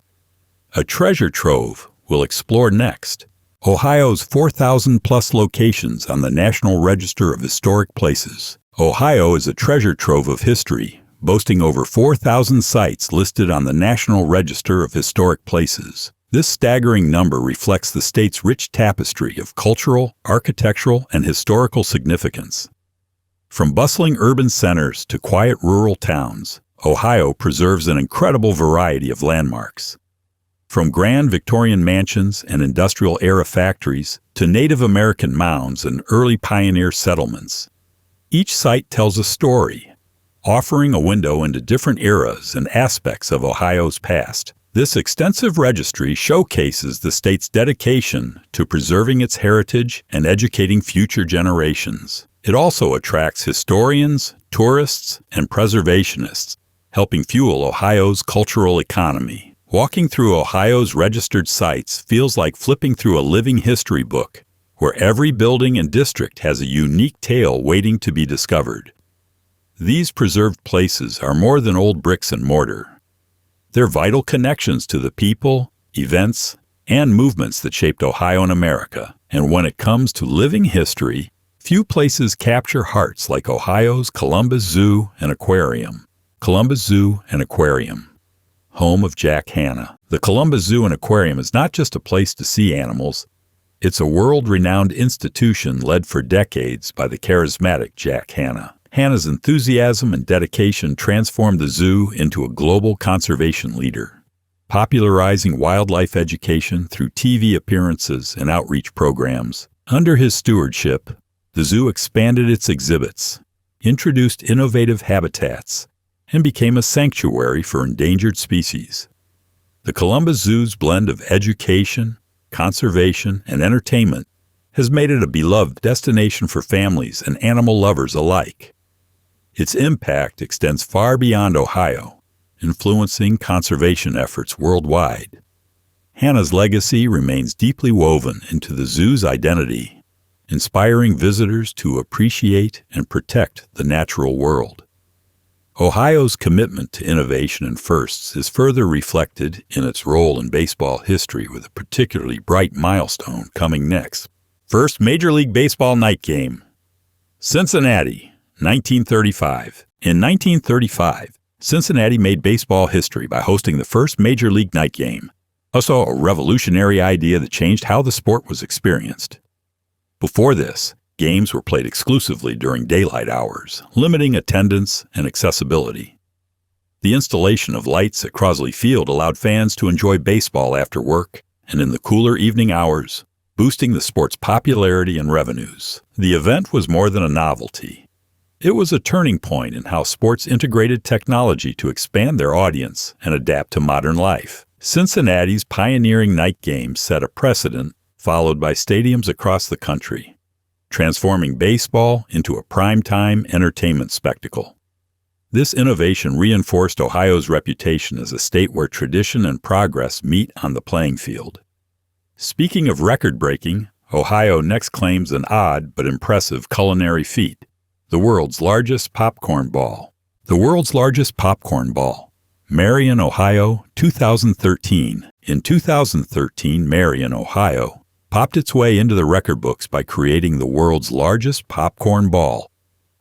Speaker 1: A treasure trove we'll explore next. Ohio's 4,000-plus locations on the National Register of Historic Places. Ohio is a treasure trove of history, boasting over 4,000 sites listed on the National Register of Historic Places. This staggering number reflects the state's rich tapestry of cultural, architectural, and historical significance. From bustling urban centers to quiet rural towns, Ohio preserves an incredible variety of landmarks. From grand Victorian mansions and industrial-era factories to Native American mounds and early pioneer settlements, each site tells a story, offering a window into different eras and aspects of Ohio's past. This extensive registry showcases the state's dedication to preserving its heritage and educating future generations. It also attracts historians, tourists, and preservationists, helping fuel Ohio's cultural economy. Walking through Ohio's registered sites feels like flipping through a living history book, where every building and district has a unique tale waiting to be discovered. These preserved places are more than old bricks and mortar. They're vital connections to the people, events, and movements that shaped Ohio and America. And when it comes to living history, few places capture hearts like Ohio's Columbus Zoo and Aquarium. Columbus Zoo and Aquarium, home of Jack Hanna. The Columbus Zoo and Aquarium is not just a place to see animals, it's a world-renowned institution led for decades by the charismatic Jack Hanna. Hanna's enthusiasm and dedication transformed the zoo into a global conservation leader, popularizing wildlife education through TV appearances and outreach programs. Under his stewardship, the zoo expanded its exhibits, introduced innovative habitats, and became a sanctuary for endangered species. The Columbus Zoo's blend of education, conservation, and entertainment has made it a beloved destination for families and animal lovers alike. Its impact extends far beyond Ohio, influencing conservation efforts worldwide. Hanna's legacy remains deeply woven into the zoo's identity, inspiring visitors to appreciate and protect the natural world. Ohio's commitment to innovation and firsts is further reflected in its role in baseball history, with a particularly bright milestone coming next. First Major League Baseball night game. Cincinnati, 1935. In 1935, Cincinnati made baseball history by hosting the first Major League night game, also a revolutionary idea that changed how the sport was experienced. Before this, games were played exclusively during daylight hours, limiting attendance and accessibility. The installation of lights at Crosley Field allowed fans to enjoy baseball after work and in the cooler evening hours, boosting the sport's popularity and revenues. The event was more than a novelty. It was a turning point in how sports integrated technology to expand their audience and adapt to modern life. Cincinnati's pioneering night game set a precedent, followed by stadiums across the country, transforming baseball into a primetime entertainment spectacle. This innovation reinforced Ohio's reputation as a state where tradition and progress meet on the playing field. Speaking of record-breaking, Ohio next claims an odd but impressive culinary feat: the world's largest popcorn ball. The world's largest popcorn ball. Marion, Ohio, 2013. In 2013, Marion, Ohio, popped its way into the record books by creating the world's largest popcorn ball,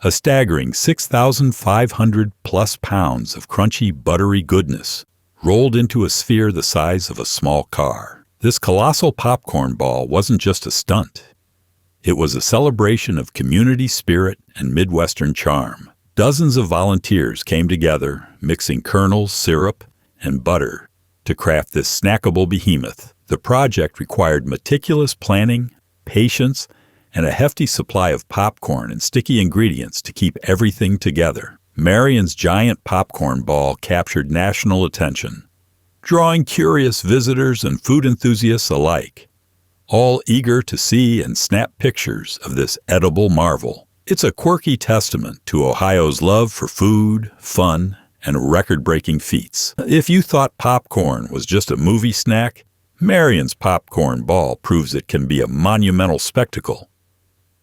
Speaker 1: a staggering 6,500-plus pounds of crunchy, buttery goodness, rolled into a sphere the size of a small car. This colossal popcorn ball wasn't just a stunt. It was a celebration of community spirit and Midwestern charm. Dozens of volunteers came together, mixing kernels, syrup, and butter to craft this snackable behemoth. The project required meticulous planning, patience, and a hefty supply of popcorn and sticky ingredients to keep everything together. Marion's giant popcorn ball captured national attention, drawing curious visitors and food enthusiasts alike, all eager to see and snap pictures of this edible marvel. It's a quirky testament to Ohio's love for food, fun, and record-breaking feats. If you thought popcorn was just a movie snack, Marion's popcorn ball proves it can be a monumental spectacle.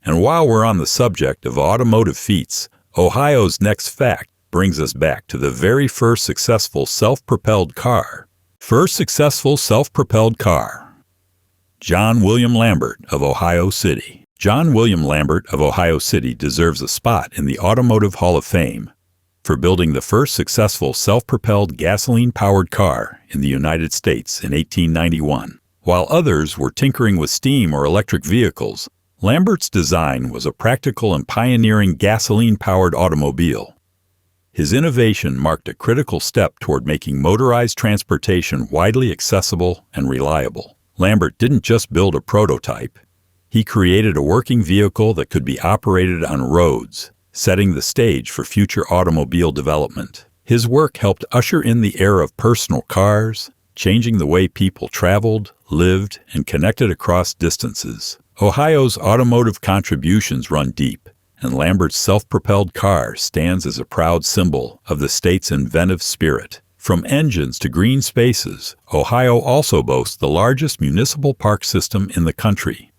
Speaker 1: And while we're on the subject of automotive feats, Ohio's next fact brings us back to the very first successful self-propelled car. First successful self-propelled car. John William Lambert of Ohio City. John William Lambert of Ohio City deserves a spot in the Automotive Hall of Fame for building the first successful self-propelled gasoline-powered car in the United States in 1891. While others were tinkering with steam or electric vehicles, Lambert's design was a practical and pioneering gasoline-powered automobile. His innovation marked a critical step toward making motorized transportation widely accessible and reliable. Lambert didn't just build a prototype. He created a working vehicle that could be operated on roads, setting the stage for future automobile development. His work helped usher in the era of personal cars, changing the way people traveled, lived, and connected across distances. Ohio's automotive contributions run deep, and Lambert's self-propelled car stands as a proud symbol of the state's inventive spirit. From engines to green spaces, Ohio also boasts the largest municipal park system in the country.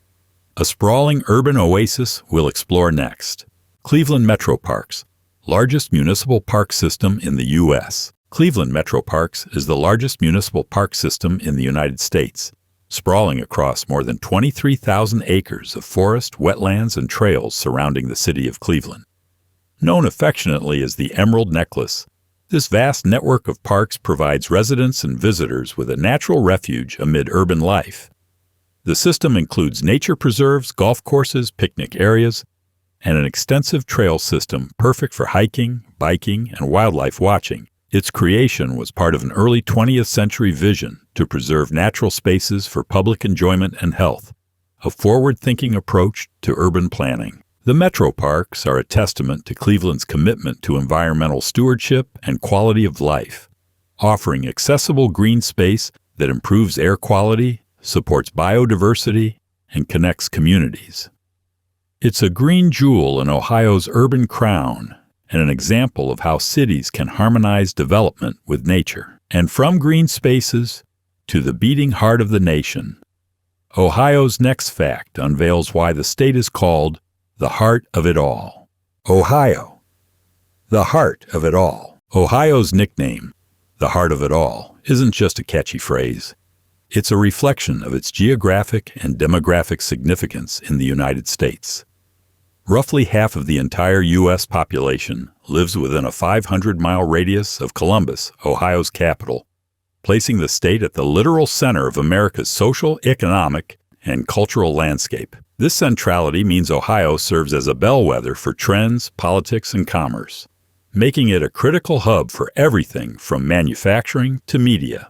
Speaker 1: A sprawling urban oasis we'll explore next. Cleveland Metroparks, largest municipal park system in the U.S. Cleveland Metroparks is the largest municipal park system in the United States, sprawling across more than 23,000 acres of forest, wetlands, and trails surrounding the city of Cleveland. Known affectionately as the Emerald Necklace, this vast network of parks provides residents and visitors with a natural refuge amid urban life. The system includes nature preserves, golf courses, picnic areas, and an extensive trail system perfect for hiking, biking, and wildlife watching. Its creation was part of an early 20th century vision to preserve natural spaces for public enjoyment and health, a forward-thinking approach to urban planning. The Metroparks are a testament to Cleveland's commitment to environmental stewardship and quality of life, offering accessible green space that improves air quality, supports biodiversity, and connects communities. It's a green jewel in Ohio's urban crown and an example of how cities can harmonize development with nature. And from green spaces to the beating heart of the nation, Ohio's next fact unveils why the state is called the heart of it all. Ohio, the heart of it all. Ohio's nickname, the heart of it all, isn't just a catchy phrase. It's a reflection of its geographic and demographic significance in the United States. Roughly half of the entire U.S. population lives within a 500-mile radius of Columbus, Ohio's capital, placing the state at the literal center of America's social, economic, and cultural landscape. This centrality means Ohio serves as a bellwether for trends, politics, and commerce, making it a critical hub for everything from manufacturing to media.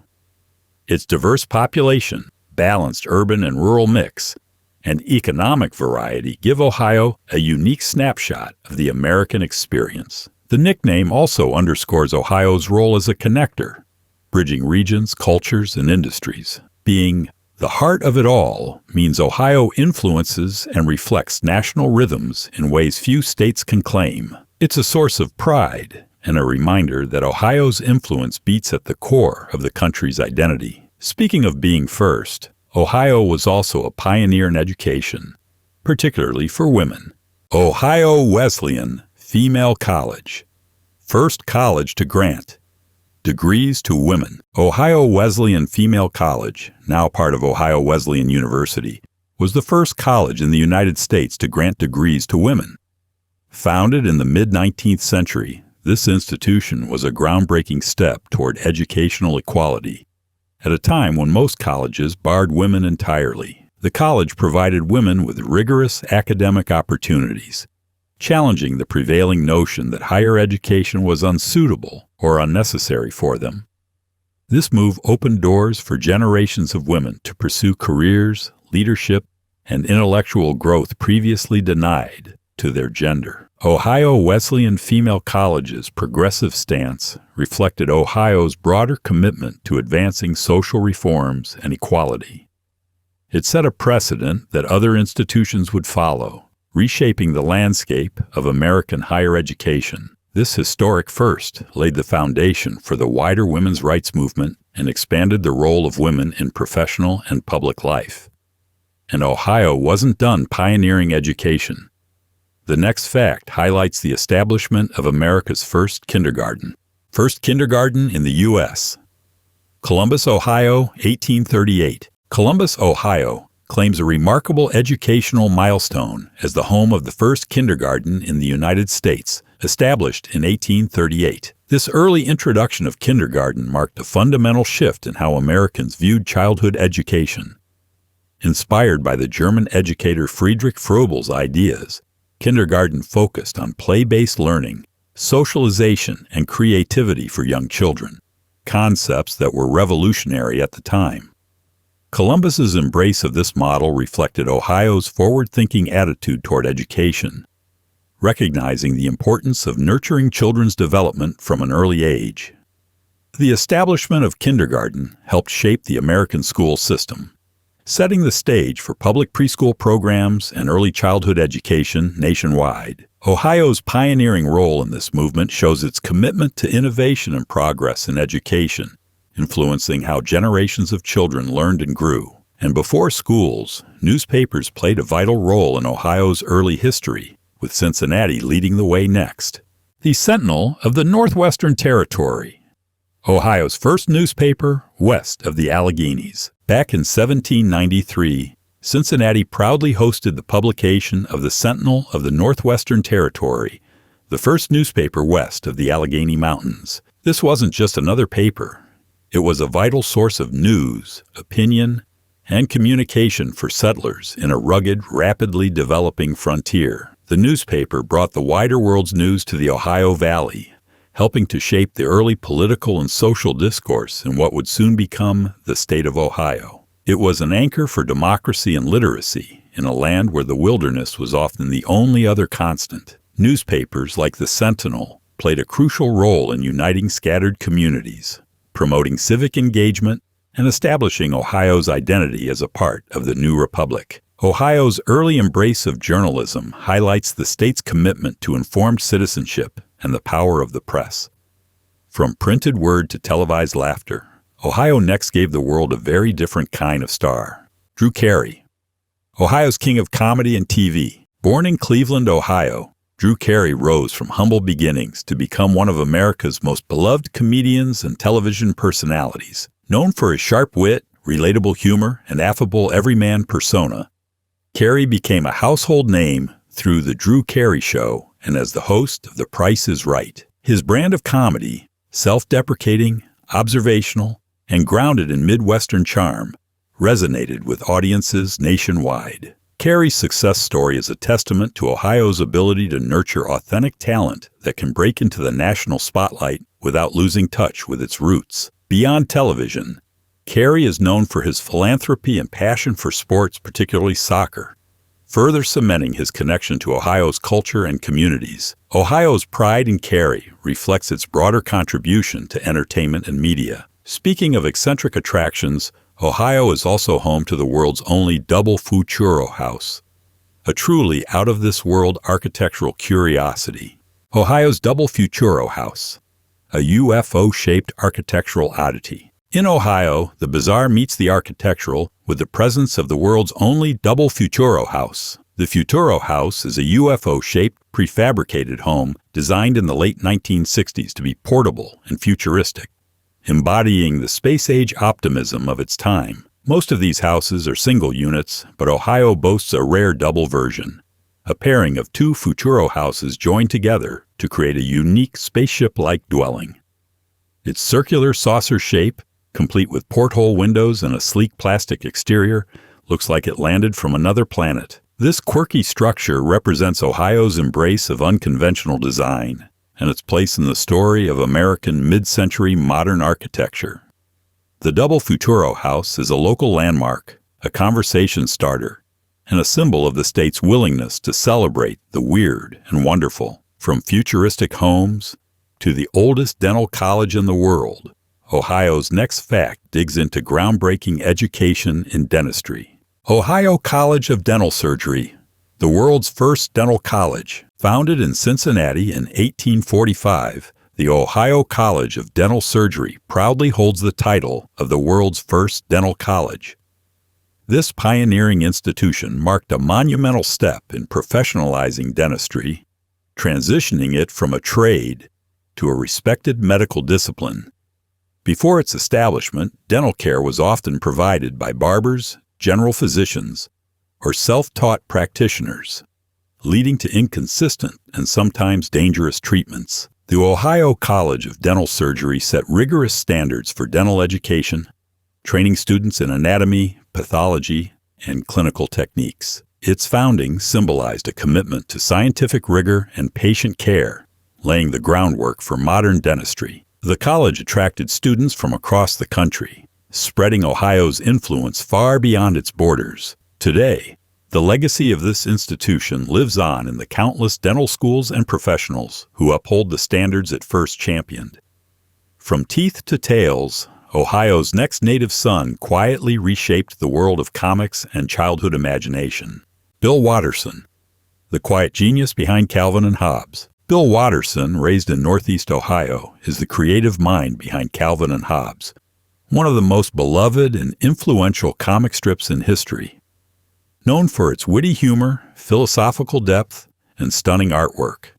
Speaker 1: Its diverse population, balanced urban and rural mix, and economic variety give Ohio a unique snapshot of the American experience. The nickname also underscores Ohio's role as a connector, bridging regions, cultures, and industries. Being the heart of it all means Ohio influences and reflects national rhythms in ways few states can claim. It's a source of pride, and a reminder that Ohio's influence beats at the core of the country's identity. Speaking of being first, Ohio was also a pioneer in education, particularly for women. Ohio Wesleyan Female College. First college to grant degrees to women. Ohio Wesleyan Female College, now part of Ohio Wesleyan University, was the first college in the United States to grant degrees to women. Founded in the mid-19th century, this institution was a groundbreaking step toward educational equality. At a time when most colleges barred women entirely, the college provided women with rigorous academic opportunities, challenging the prevailing notion that higher education was unsuitable or unnecessary for them. This move opened doors for generations of women to pursue careers, leadership, and intellectual growth previously denied to their gender. Ohio Wesleyan Female College's progressive stance reflected Ohio's broader commitment to advancing social reforms and equality. It set a precedent that other institutions would follow, reshaping the landscape of American higher education. This historic first laid the foundation for the wider women's rights movement and expanded the role of women in professional and public life. And Ohio wasn't done pioneering education. The next fact highlights the establishment of America's first kindergarten. First kindergarten in the U.S. Columbus, Ohio, 1838. Columbus, Ohio, claims a remarkable educational milestone as the home of the first kindergarten in the United States, established in 1838. This early introduction of kindergarten marked a fundamental shift in how Americans viewed childhood education. Inspired by the German educator Friedrich Froebel's ideas, kindergarten focused on play-based learning, socialization, and creativity for young children, concepts that were revolutionary at the time. Columbus's embrace of this model reflected Ohio's forward-thinking attitude toward education, recognizing the importance of nurturing children's development from an early age. The establishment of kindergarten helped shape the American school system, setting the stage for public preschool programs and early childhood education nationwide. Ohio's pioneering role in this movement shows its commitment to innovation and progress in education, influencing how generations of children learned and grew. And before schools, newspapers played a vital role in Ohio's early history, with Cincinnati leading the way next. The Sentinel of the Northwestern Territory, Ohio's first newspaper west of the Alleghenies. Back in 1793, Cincinnati proudly hosted the publication of the Sentinel of the Northwestern Territory, the first newspaper west of the Allegheny Mountains. This wasn't just another paper. It was a vital source of news, opinion, and communication for settlers in a rugged, rapidly developing frontier. The newspaper brought the wider world's news to the Ohio Valley, helping to shape the early political and social discourse in what would soon become the state of Ohio. It was an anchor for democracy and literacy in a land where the wilderness was often the only other constant. Newspapers like the Sentinel played a crucial role in uniting scattered communities, promoting civic engagement, and establishing Ohio's identity as a part of the new republic. Ohio's early embrace of journalism highlights the state's commitment to informed citizenship and the power of the press. From printed word to televised laughter, Ohio next gave the world a very different kind of star. Drew Carey, Ohio's king of comedy and TV. Born in Cleveland, Ohio, Drew Carey rose from humble beginnings to become one of America's most beloved comedians and television personalities. Known for his sharp wit, relatable humor, and affable everyman persona, Carey became a household name through The Drew Carey Show and as the host of The Price is Right. His brand of comedy, self-deprecating, observational, and grounded in Midwestern charm, resonated with audiences nationwide. Carey's success story is a testament to Ohio's ability to nurture authentic talent that can break into the national spotlight without losing touch with its roots. Beyond television, Carey is known for his philanthropy and passion for sports, particularly soccer, further cementing his connection to Ohio's culture and communities. Ohio's pride in Carey reflects its broader contribution to entertainment and media. Speaking of eccentric attractions, Ohio is also home to the world's only double Futuro house, a truly out-of-this-world architectural curiosity. Ohio's double Futuro house, a UFO-shaped architectural oddity. In Ohio, the bizarre meets the architectural with the presence of the world's only double Futuro house. The Futuro house is a UFO-shaped, prefabricated home designed in the late 1960s to be portable and futuristic, embodying the space-age optimism of its time. Most of these houses are single units, but Ohio boasts a rare double version, a pairing of two Futuro houses joined together to create a unique spaceship-like dwelling. Its circular saucer shape, complete with porthole windows and a sleek plastic exterior, looks like it landed from another planet. This quirky structure represents Ohio's embrace of unconventional design and its place in the story of American mid-century modern architecture. The double Futuro house is a local landmark, a conversation starter, and a symbol of the state's willingness to celebrate the weird and wonderful. From futuristic homes to the oldest dental college in the world, Ohio's next fact digs into groundbreaking education in dentistry. Ohio College of Dental Surgery, the world's first dental college. Founded in Cincinnati in 1845, the Ohio College of Dental Surgery proudly holds the title of the world's first dental college. This pioneering institution marked a monumental step in professionalizing dentistry, transitioning it from a trade to a respected medical discipline. Before its establishment, dental care was often provided by barbers, general physicians, or self-taught practitioners, leading to inconsistent and sometimes dangerous treatments. The Ohio College of Dental Surgery set rigorous standards for dental education, training students in anatomy, pathology, and clinical techniques. Its founding symbolized a commitment to scientific rigor and patient care, laying the groundwork for modern dentistry. The college attracted students from across the country, spreading Ohio's influence far beyond its borders. Today, the legacy of this institution lives on in the countless dental schools and professionals who uphold the standards it first championed. From teeth to tails, Ohio's next native son quietly reshaped the world of comics and childhood imagination. Bill Watterson, the quiet genius behind Calvin and Hobbes. Bill Watterson, raised in Northeast Ohio, is the creative mind behind Calvin and Hobbes, one of the most beloved and influential comic strips in history. Known for its witty humor, philosophical depth, and stunning artwork,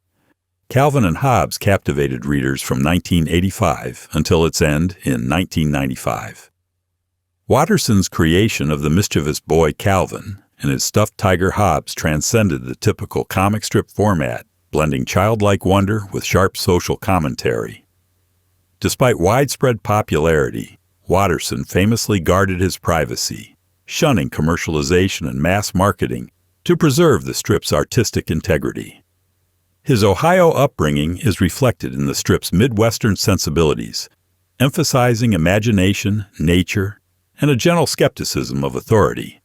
Speaker 1: Calvin and Hobbes captivated readers from 1985 until its end in 1995. Watterson's creation of the mischievous boy Calvin and his stuffed tiger Hobbes transcended the typical comic strip format, blending childlike wonder with sharp social commentary. Despite widespread popularity, Watterson famously guarded his privacy, shunning commercialization and mass marketing to preserve the strip's artistic integrity. His Ohio upbringing is reflected in the strip's Midwestern sensibilities, emphasizing imagination, nature, and a gentle skepticism of authority.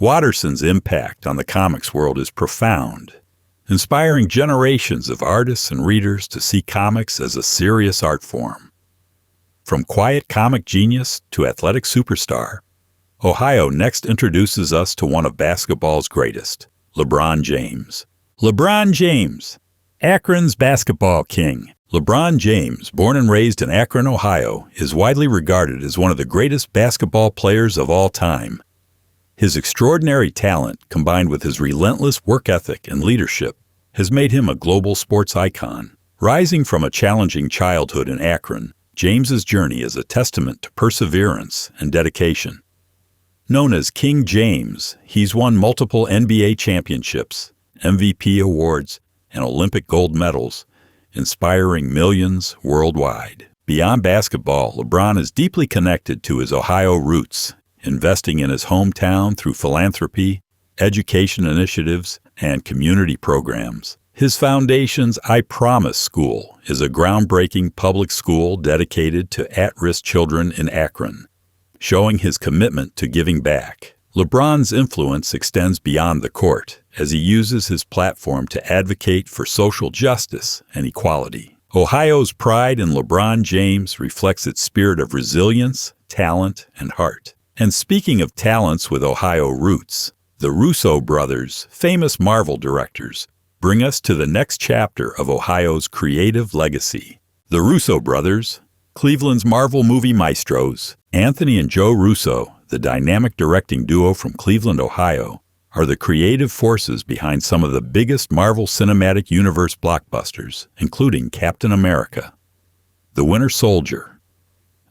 Speaker 1: Watterson's impact on the comics world is profound, inspiring generations of artists and readers to see comics as a serious art form. From quiet comic genius to athletic superstar, Ohio next introduces us to one of basketball's greatest, LeBron James. LeBron James, Akron's basketball king. LeBron James, born and raised in Akron, Ohio, is widely regarded as one of the greatest basketball players of all time. His extraordinary talent, combined with his relentless work ethic and leadership, has made him a global sports icon. Rising from a challenging childhood in Akron, James's journey is a testament to perseverance and dedication. Known as King James, he's won multiple NBA championships, MVP awards, and Olympic gold medals, inspiring millions worldwide. Beyond basketball, LeBron is deeply connected to his Ohio roots, investing in his hometown through philanthropy, education initiatives, and community programs. His foundation's I Promise School is a groundbreaking public school dedicated to at-risk children in Akron, showing his commitment to giving back. LeBron's influence extends beyond the court as he uses his platform to advocate for social justice and equality. Ohio's pride in LeBron James reflects its spirit of resilience, talent, and heart. And speaking of talents with Ohio roots, the Russo brothers, famous Marvel directors, bring us to the next chapter of Ohio's creative legacy. The Russo brothers, Cleveland's Marvel movie maestros, Anthony and Joe Russo, the dynamic directing duo from Cleveland, Ohio, are the creative forces behind some of the biggest Marvel Cinematic Universe blockbusters, including Captain America, The Winter Soldier,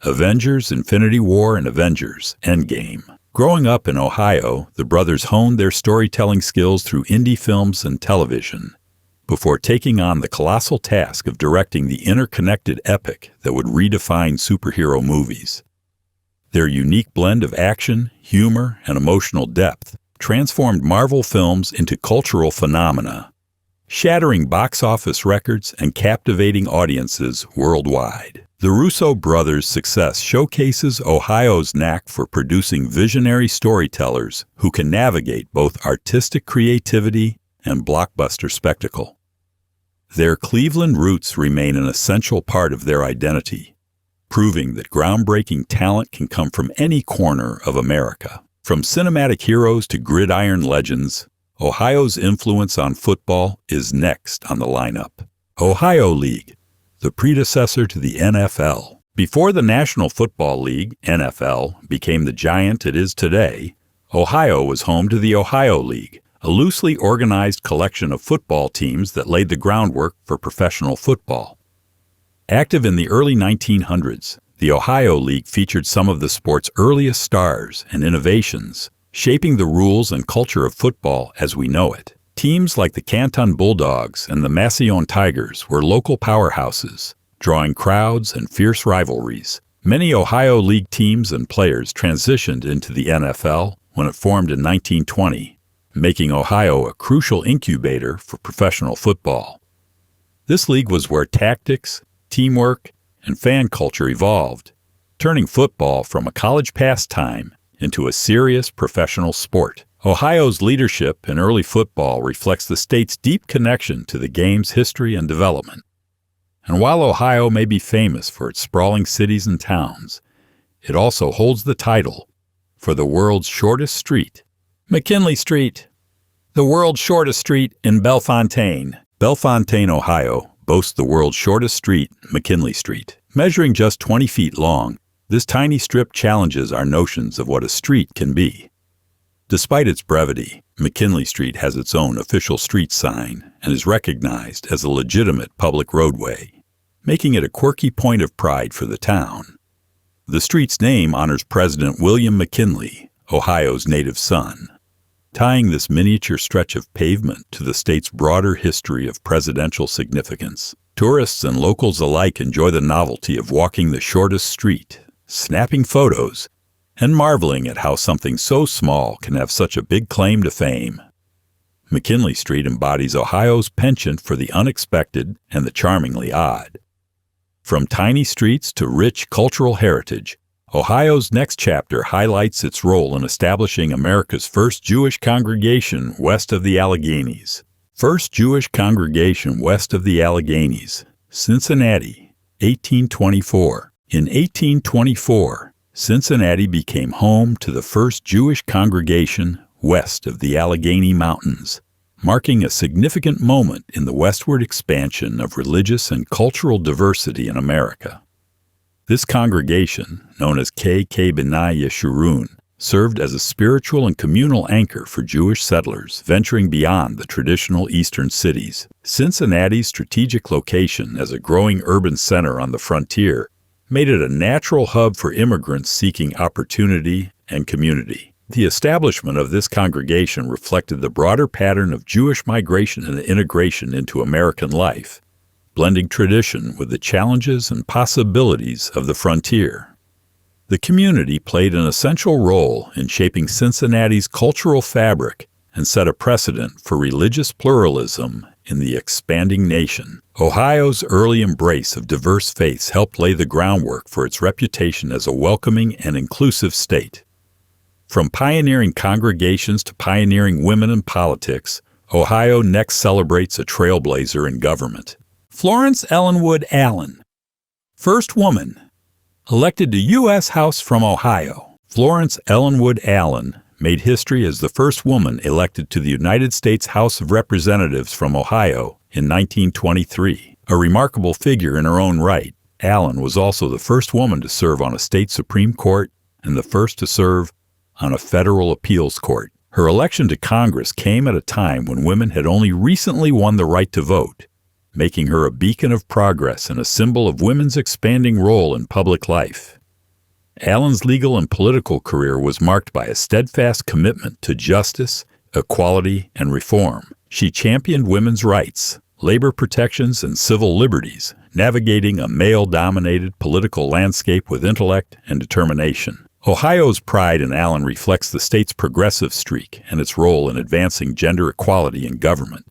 Speaker 1: Avengers: Infinity War, and Avengers: Endgame. Growing up in Ohio, the brothers honed their storytelling skills through indie films and television, before taking on the colossal task of directing the interconnected epic that would redefine superhero movies. Their unique blend of action, humor, and emotional depth transformed Marvel films into cultural phenomena, shattering box office records and captivating audiences worldwide. The Russo brothers' success showcases Ohio's knack for producing visionary storytellers who can navigate both artistic creativity and blockbuster spectacle. Their Cleveland roots remain an essential part of their identity, proving that groundbreaking talent can come from any corner of America. From cinematic heroes to gridiron legends, Ohio's influence on football is next on the lineup. Ohio League, the predecessor to the NFL. Before the National Football League, NFL, became the giant it is today, Ohio was home to the Ohio League, a loosely organized collection of football teams that laid the groundwork for professional football. Active in the early 1900s, the Ohio League featured some of the sport's earliest stars and innovations, shaping the rules and culture of football as we know it. Teams like the Canton Bulldogs and the Massillon Tigers were local powerhouses, drawing crowds and fierce rivalries. Many Ohio League teams and players transitioned into the NFL when it formed in 1920, making Ohio a crucial incubator for professional football. This league was where tactics, teamwork, and fan culture evolved, turning football from a college pastime into a serious professional sport. Ohio's leadership in early football reflects the state's deep connection to the game's history and development. And while Ohio may be famous for its sprawling cities and towns, it also holds the title for the world's shortest street, McKinley Street. The world's shortest street in Bellefontaine. Bellefontaine, Ohio, boasts the world's shortest street, McKinley Street. Measuring just 20 feet long, this tiny strip challenges our notions of what a street can be. Despite its brevity, McKinley Street has its own official street sign and is recognized as a legitimate public roadway, making it a quirky point of pride for the town. The street's name honors President William McKinley, Ohio's native son, tying this miniature stretch of pavement to the state's broader history of presidential significance. Tourists and locals alike enjoy the novelty of walking the shortest street, snapping photos, and marveling at how something so small can have such a big claim to fame. McKinley Street embodies Ohio's penchant for the unexpected and the charmingly odd. From tiny streets to rich cultural heritage, Ohio's next chapter highlights its role in establishing America's first Jewish congregation west of the Alleghenies. First Jewish congregation west of the Alleghenies, Cincinnati, 1824. In 1824, Cincinnati became home to the first Jewish congregation west of the Allegheny Mountains, marking a significant moment in the westward expansion of religious and cultural diversity in America. This congregation, known as K.K. B'nai Yeshurun, served as a spiritual and communal anchor for Jewish settlers venturing beyond the traditional eastern cities. Cincinnati's strategic location as a growing urban center on the frontier made it a natural hub for immigrants seeking opportunity and community. The establishment of this congregation reflected the broader pattern of Jewish migration and integration into American life, blending tradition with the challenges and possibilities of the frontier. The community played an essential role in shaping Cincinnati's cultural fabric and set a precedent for religious pluralism in the expanding nation. Ohio's early embrace of diverse faiths helped lay the groundwork for its reputation as a welcoming and inclusive state. From pioneering congregations to pioneering women in politics, Ohio next celebrates a trailblazer in government. Florence Ellenwood Allen, first woman, elected to U.S. House from Ohio. Florence Ellenwood Allen made history as the first woman elected to the United States House of Representatives from Ohio in 1923. A remarkable figure in her own right, Allen was also the first woman to serve on a state Supreme Court and the first to serve on a federal appeals court. Her election to Congress came at a time when women had only recently won the right to vote, making her a beacon of progress and a symbol of women's expanding role in public life. Allen's legal and political career was marked by a steadfast commitment to justice, equality, and reform. She championed women's rights, labor protections, and civil liberties, navigating a male-dominated political landscape with intellect and determination. Ohio's pride in Allen reflects the state's progressive streak and its role in advancing gender equality in government.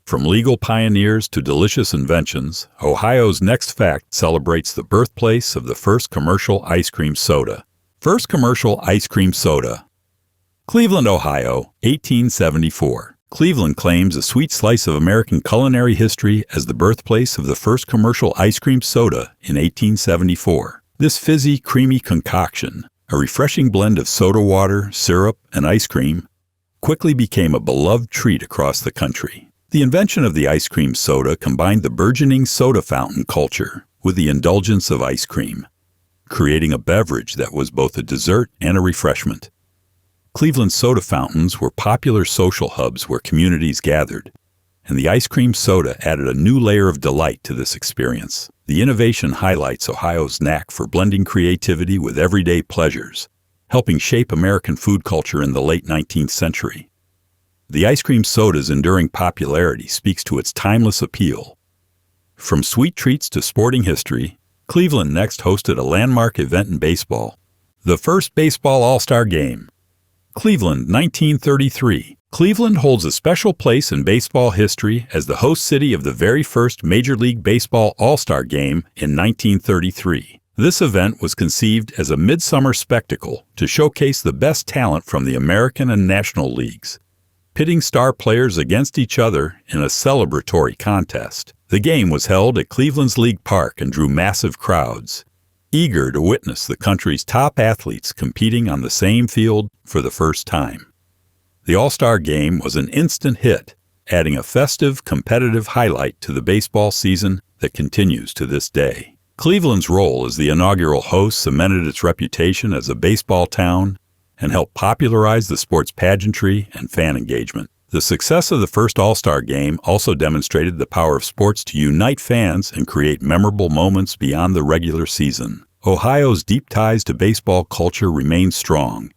Speaker 1: From legal pioneers to delicious inventions, Ohio's next fact celebrates the birthplace of the first commercial ice cream soda. First commercial ice cream soda. Cleveland, Ohio, 1874. Cleveland claims a sweet slice of American culinary history as the birthplace of the first commercial ice cream soda in 1874. This fizzy, creamy concoction, a refreshing blend of soda water, syrup, and ice cream, quickly became a beloved treat across the country. The invention of the ice cream soda combined the burgeoning soda fountain culture with the indulgence of ice cream, creating a beverage that was both a dessert and a refreshment. Cleveland soda fountains were popular social hubs where communities gathered, and the ice cream soda added a new layer of delight to this experience. The innovation highlights Ohio's knack for blending creativity with everyday pleasures, helping shape American food culture in the late 19th century. The ice cream soda's enduring popularity speaks to its timeless appeal. From sweet treats to sporting history, Cleveland next hosted a landmark event in baseball, the first Baseball All-Star Game. Cleveland, 1933. Cleveland holds a special place in baseball history as the host city of the very first Major League Baseball All-Star Game in 1933. This event was conceived as a midsummer spectacle to showcase the best talent from the American and National Leagues, pitting star players against each other in a celebratory contest. The game was held at Cleveland's League Park and drew massive crowds, eager to witness the country's top athletes competing on the same field for the first time. The All-Star Game was an instant hit, adding a festive, competitive highlight to the baseball season that continues to this day. Cleveland's role as the inaugural host cemented its reputation as a baseball town and helped popularize the sport's pageantry and fan engagement. The success of the first All-Star Game also demonstrated the power of sports to unite fans and create memorable moments beyond the regular season. Ohio's deep ties to baseball culture remain strong,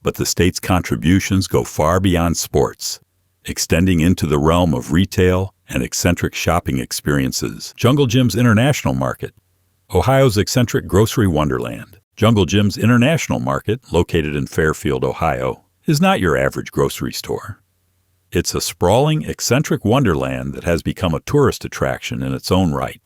Speaker 1: but the state's contributions go far beyond sports, extending into the realm of retail and eccentric shopping experiences. Jungle Jim's International Market, Ohio's eccentric grocery wonderland. Jungle Jim's International Market, located in Fairfield, Ohio, is not your average grocery store. It's a sprawling, eccentric wonderland that has become a tourist attraction in its own right.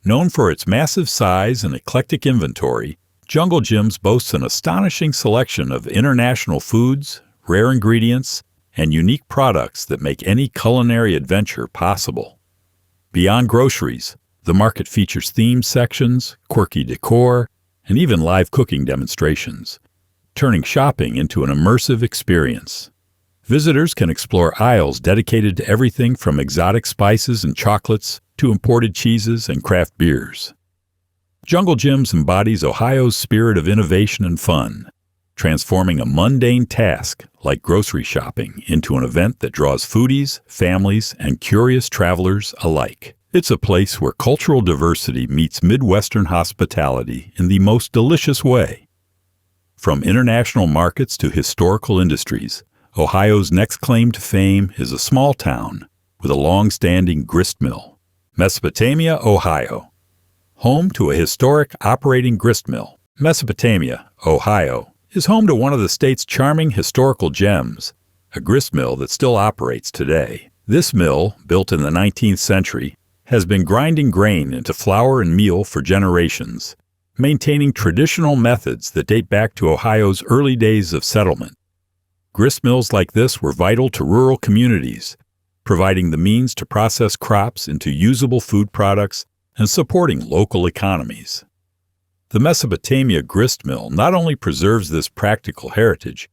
Speaker 1: Known for its massive size and eclectic inventory, Jungle Jim's boasts an astonishing selection of international foods, rare ingredients, and unique products that make any culinary adventure possible. Beyond groceries, the market features themed sections, quirky decor, and even live cooking demonstrations, turning shopping into an immersive experience. Visitors can explore aisles dedicated to everything from exotic spices and chocolates to imported cheeses and craft beers. Jungle Jim's embodies Ohio's spirit of innovation and fun, transforming a mundane task like grocery shopping into an event that draws foodies, families, and curious travelers alike. It's a place where cultural diversity meets Midwestern hospitality in the most delicious way. From international markets to historical industries, Ohio's next claim to fame is a small town with a long-standing grist mill. Mesopotamia, Ohio. Home to a historic operating grist mill, Mesopotamia, Ohio, is home to one of the state's charming historical gems, a grist mill that still operates today. This mill, built in the 19th century, has been grinding grain into flour and meal for generations, maintaining traditional methods that date back to Ohio's early days of settlement. Grist mills like this were vital to rural communities, providing the means to process crops into usable food products and supporting local economies. The Mesopotamia grist mill not only preserves this practical heritage,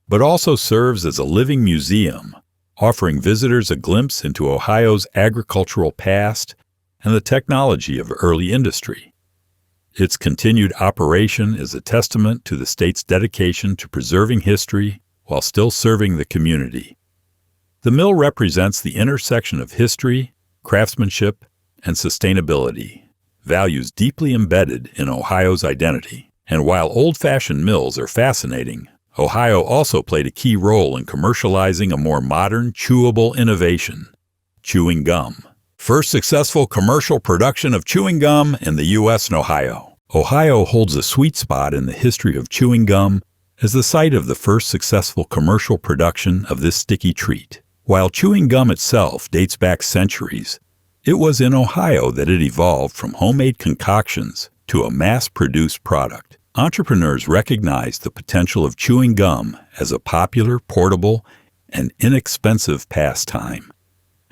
Speaker 1: but also serves as a living museum, offering visitors a glimpse into Ohio's agricultural past and the technology of early industry. Its continued operation is a testament to the state's dedication to preserving history while still serving the community. The mill represents the intersection of history, craftsmanship, and sustainability, values deeply embedded in Ohio's identity. And while old-fashioned mills are fascinating, Ohio also played a key role in commercializing a more modern, chewable innovation, chewing gum. First successful commercial production of chewing gum in the U.S. and Ohio. Ohio holds a sweet spot in the history of chewing gum as the site of the first successful commercial production of this sticky treat. While chewing gum itself dates back centuries, it was in Ohio that it evolved from homemade concoctions to a mass-produced product. Entrepreneurs recognized the potential of chewing gum as a popular, portable, and inexpensive pastime,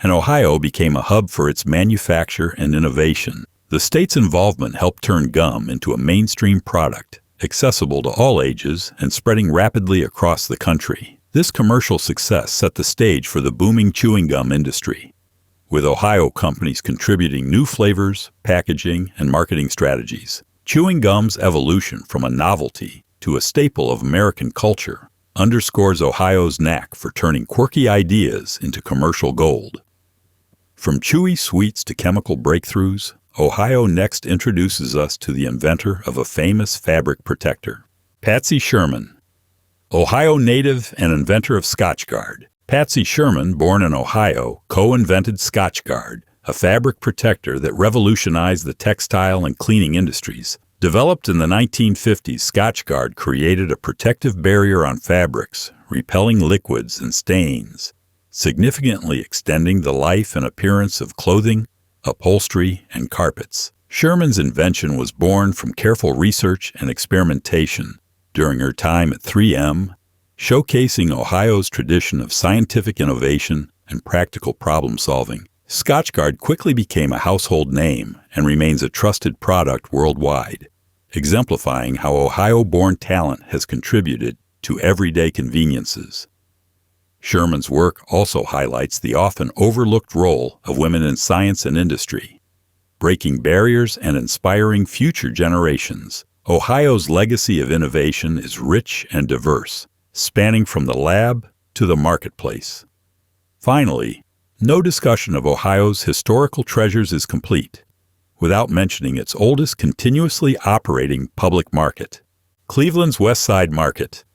Speaker 1: and Ohio became a hub for its manufacture and innovation. The state's involvement helped turn gum into a mainstream product, accessible to all ages and spreading rapidly across the country. This commercial success set the stage for the booming chewing gum industry, with Ohio companies contributing new flavors, packaging, and marketing strategies. Chewing gum's evolution from a novelty to a staple of American culture underscores Ohio's knack for turning quirky ideas into commercial gold. From chewy sweets to chemical breakthroughs, Ohio next introduces us to the inventor of a famous fabric protector, Patsy Sherman. Ohio native and inventor of Scotchgard, Patsy Sherman, born in Ohio, co-invented Scotchgard, a fabric protector that revolutionized the textile and cleaning industries. Developed in the 1950s, Scotchgard created a protective barrier on fabrics, repelling liquids and stains, significantly extending the life and appearance of clothing, upholstery, and carpets. Sherman's invention was born from careful research and experimentation during her time at 3M, showcasing Ohio's tradition of scientific innovation and practical problem-solving. Scotchgard quickly became a household name and remains a trusted product worldwide, exemplifying how Ohio-born talent has contributed to everyday conveniences. Sherman's work also highlights the often overlooked role of women in science and industry, breaking barriers and inspiring future generations. Ohio's legacy of innovation is rich and diverse, spanning from the lab to the marketplace. Finally, no discussion of Ohio's historical treasures is complete without mentioning its oldest continuously operating public market, Cleveland's West Side Market.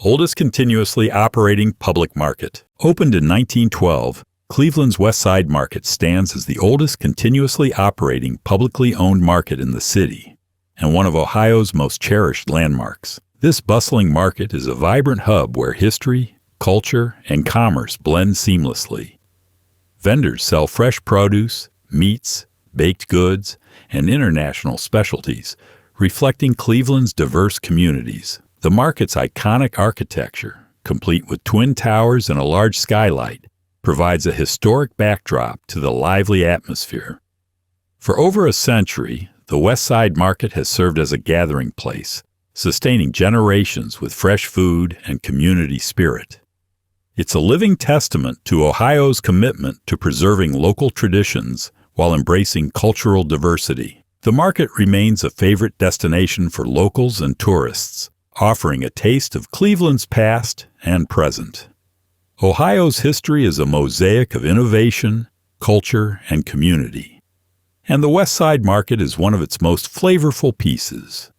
Speaker 1: Oldest continuously operating public market. Opened in 1912, Cleveland's West Side Market stands as the oldest continuously operating publicly owned market in the city and one of Ohio's most cherished landmarks. This bustling market is a vibrant hub where history, culture, and commerce blend seamlessly. Vendors sell fresh produce, meats, baked goods, and international specialties, reflecting Cleveland's diverse communities. The market's iconic architecture, complete with twin towers and a large skylight, provides a historic backdrop to the lively atmosphere. For over a century, the West Side Market has served as a gathering place, sustaining generations with fresh food and community spirit. It's a living testament to Ohio's commitment to preserving local traditions while embracing cultural diversity. The market remains a favorite destination for locals and tourists, offering a taste of Cleveland's past and present. Ohio's history is a mosaic of innovation, culture, and community, and the West Side Market is one of its most flavorful pieces.